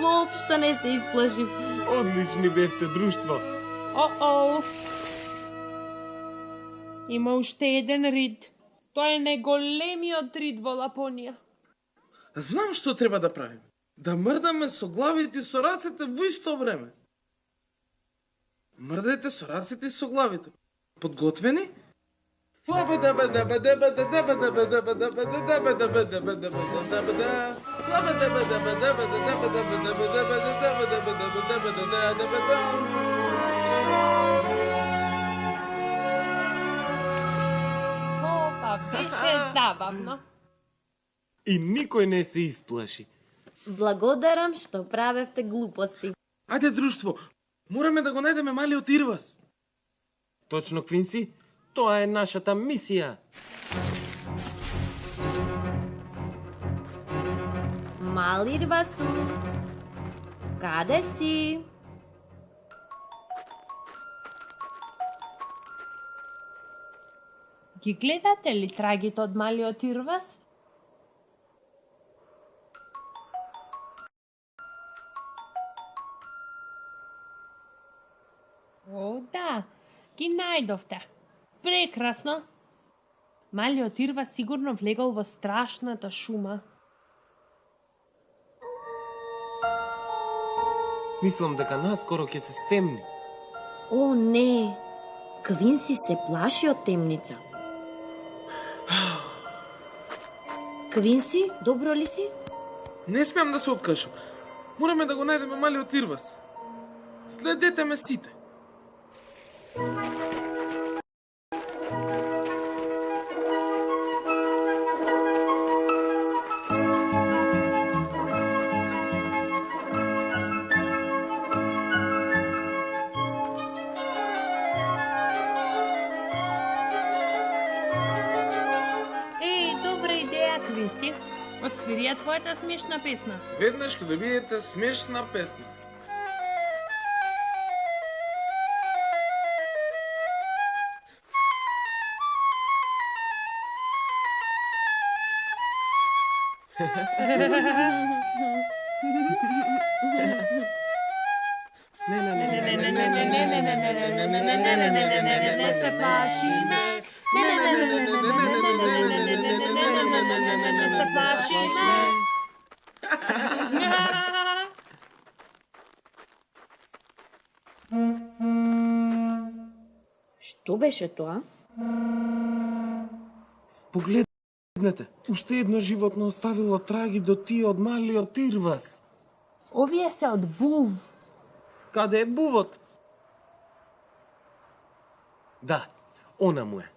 воопшто не се исплашив. Одлични бевте, друштво. О-о. Има уште еден рид. Тоа е најголемиот рид во Лапонија. Знам што треба да правим. Да мрдаме со главите и со рацете во исто време. Мрдајте со рацете и со главите. Подготвени? Па беше забавно. И никој не се исплаши. Благодарам што правевте глупости. Ајде, друштво, мораме да го најдеме малиот Ирвас. Точно, Квинси, тоа е нашата мисија. Мали Ирвасу, каде си? Ги гледате ли трагите од малиот Ирвас? О, да, ги најдовте. Прекрасно. Малиот Ирвас сигурно влегол во страшната шума. Мислам дека наскоро ќе се стемни. О, не! Квинси се плаши од темница. Квинси, добро ли си? Не смеам да се откажам. Мораме да го најдеме малиот Ирвас. Следете ме сите. Добра идеја, Квинси. Отсвири ја твојата смешна песна. Веднаш ќе добиете смешна песна. Не се плашиме. Не се плашиме. Што беше тоа? Погледнете, уште едно животно оставило траги до тие од малиот Ирвас. Овие се од був. Каде е бувот? Да, она му е.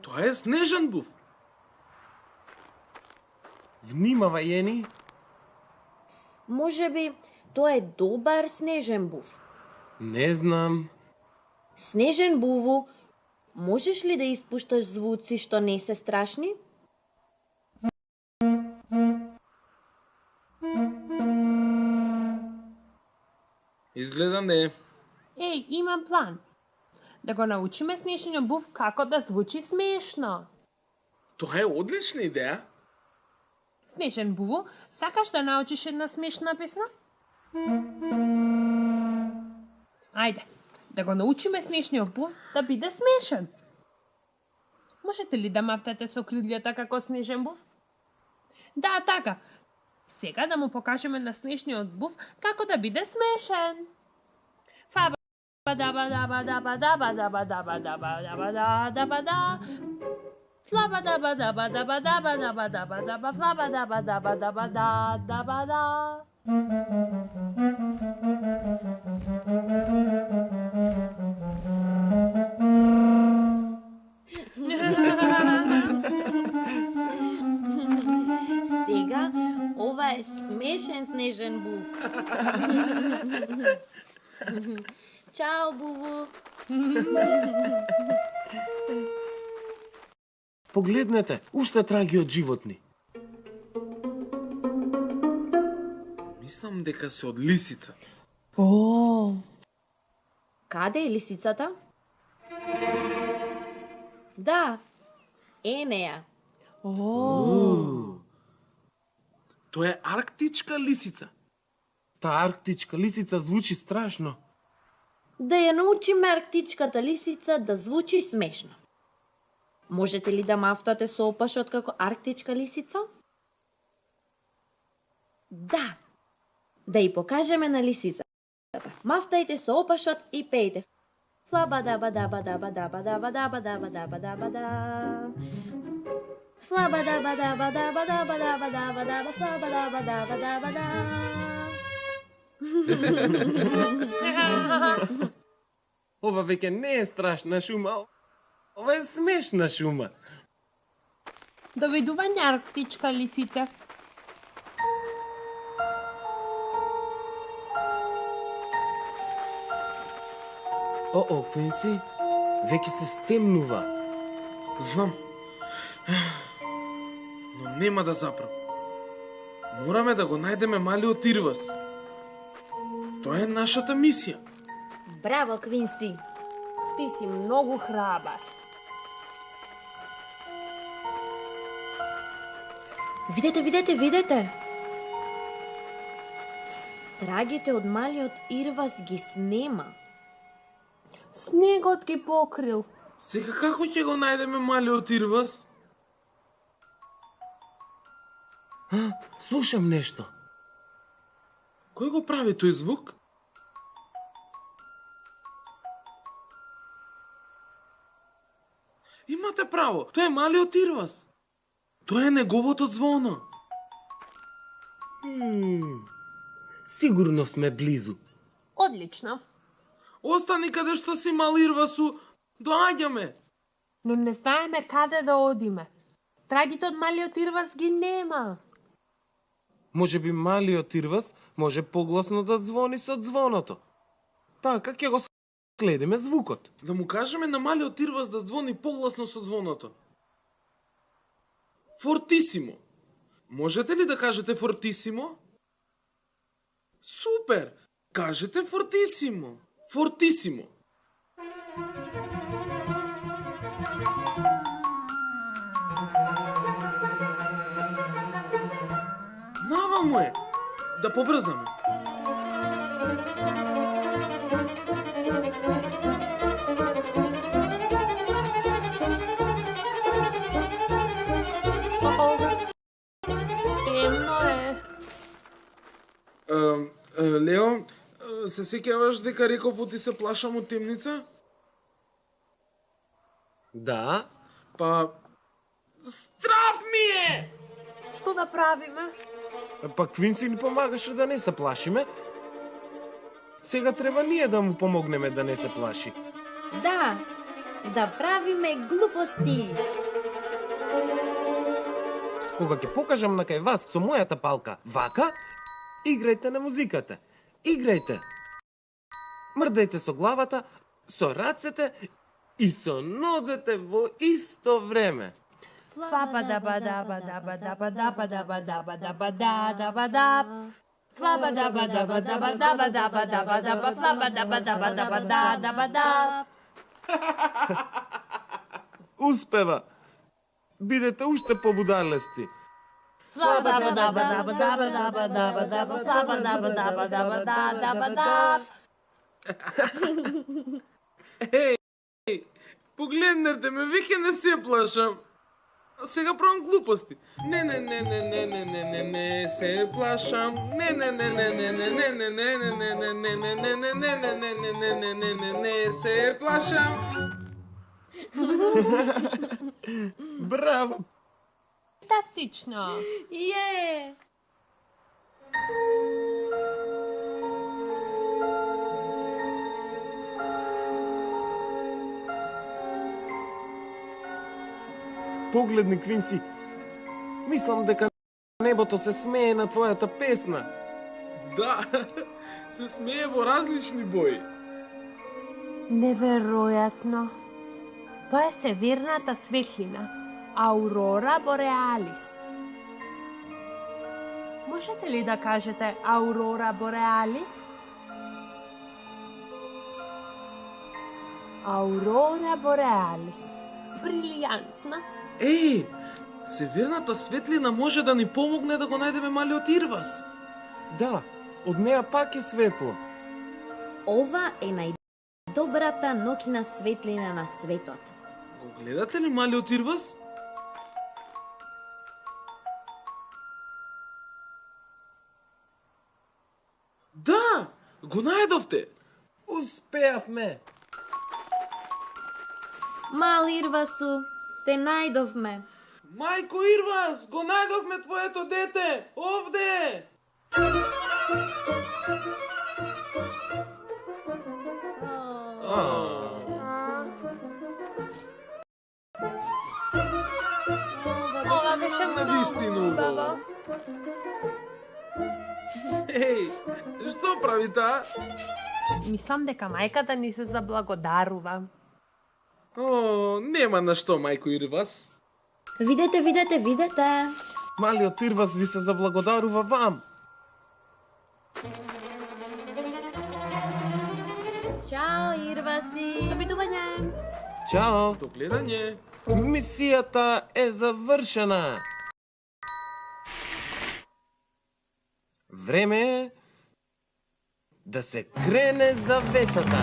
Тоа е снежен був. Внимавај, Ени. Може би тоа е добар снежен був. Не знам. Снежен буву, можеш ли да испушташ звуци што не се страшни? Изгледа не. Еј, имам план. Да го научиме снежниот був како да звучи смешно. Тоа е одлична идеја. Снежен буву, сакаш да научиш една смешна песна? Ајде, да го научиме снежниот був да биде смешен. Можете ли да мавтате со крилјата како снежен був? Да, така. Сега да му покажеме на снежниот був како да биде смешен. Фаба даба даба даба даба даба даба даба даба даба да. Флаба даба даба даба даба даба даба даба флаба даба даба даба да даба да. Сега, ова е смешен снежен був. Чао, буву. Погледнете, уште траги од животни. Мислам дека се од лисица. О, Каде е лисицата? Да, е неа. Тоа е арктичка лисица. Таа арктичка лисица звучи страшно. Да ја научиме арктичката лисица да звучи смешно. Можете ли да мафтате со опашот како арктичка лисица? Да! Да ја покажеме на лисицата. Мафтајте со опашот и пејте. Флабадабадабадабадабадабадабадабадабада. Флабадабадабадабадабадабадабада. Флабадабадабадабадабада. Ова веќе не е страшна шума, ова е смешна шума. Доведување арктичка лисица. О, Квинси, веќе се стемнува. Знам. Но нема да запрам. Мораме да го најдеме малиот Ирвас. Тоа е нашата мисија. Браво, Квинси! Ти си многу храбар. Видете! Трагите од малиот Ирвас ги снема. Снегот ги покрил. Сега како ќе го најдеме малиот Ирвас? Слушам нешто. Кој го прави тој звук? Имате право, тоа е малиот Ирвас. Тоа е неговото звоно. Сигурно сме близу. Одлично. Остани каде што си мал Ирвасу, доаѓаме. Но не знаеме каде да одиме. Трагите од малиот Ирвас ги нема. Може би малиот Ирвас може погласно да звони со звоното. Така ќе го следиме звукот. Да му кажеме на малиот Ирвас да звони погласно со звоното. Фортисимо. Можете ли да кажете фортисимо? Супер! Кажете фортисимо. Фортисимо. Наваму е. Да побрзаме. Темно е. Лео, се сеќаваш дека реков ти се плашам од темница? Да? Па... Страф ми е! Што да правиме? Па Квинси ни помагаше да не се плашиме. Сега треба ние да му помогнеме да не се плаши. Да правиме глупости. Кога ќе покажам на кај вас со мојата палка вака, играјте на музиката. Играјте. Мрдајте со главата, со рацете и со нозете во исто време. Успева. Бидете уште побудалести. Погледнете ме, веќе не се плашам. Сега правам глупости. Не се плашам. Не се плашам. Браво. Фантастично. Е! Погледни, Квинси. Мислам дека небото се смее на твојата песна. Да, се смее во различни бои. Неверојатно. Тоа е северната светлина, Аурора Бореалис. Можете ли да кажете Аурора Бореалис? Аурора Бореалис. Брилијантна. Северната светлина може да ни помогне да го најдеме малиот Ирвас. Да, од неа пак е светло. Ова е најдобрата ноќна светлина на светот. Го гледате ли малиот Ирвас? Да, го најдовте. Успеавме! Мал Ирвасу, те најдовме. Мајко Ирвас, го најдовме твоето дете, овде! Ова беше Навистина убаво. Еј, што прави таа? Мислам дека мајката ни се заблагодарува. О, нема на што, мајко Ирвас. Видете, видете, видете. Малиот Ирвас ви се заблагодарува вам. Чао, Ирваси. Довидување. Чао! До гледање. Мисијата е завршена. Време е да се крене завесата.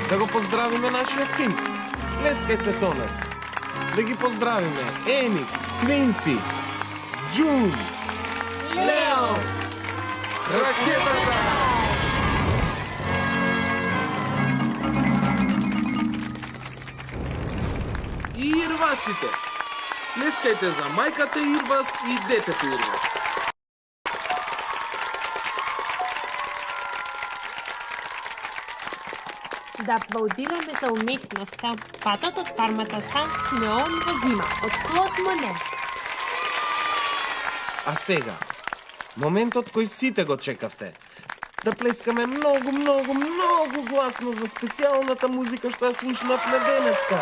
Да го поздравиме нашиот тим. Плескајте со нас. Да ги поздравиме Ени, Квинси, Джун, Лео! Ракетата! И Ирвасите. Плескајте за мајката Ирвас и детето Ирвас. Да аплаудираме за уметноста. Патот од фармата Сан Симеон во зима, од Клод Моне. А сега, моментот кој сите го чекавте. Да плескаме многу, многу, многу гласно за специјалната музика што ја слушнавме денеска.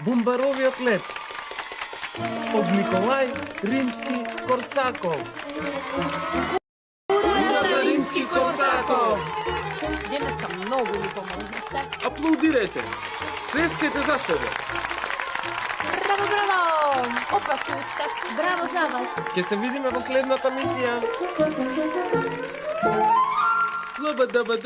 Бумбаровиот лет од Николај Римски-Корсаков. Ура за Римски-Корсаков! Денеска многу ни помогнете. Аплаудирајте. Плескајте за себе. Браво, браво! Опасни сте. Браво за вас. Ќе се видиме во следната мисија. Даба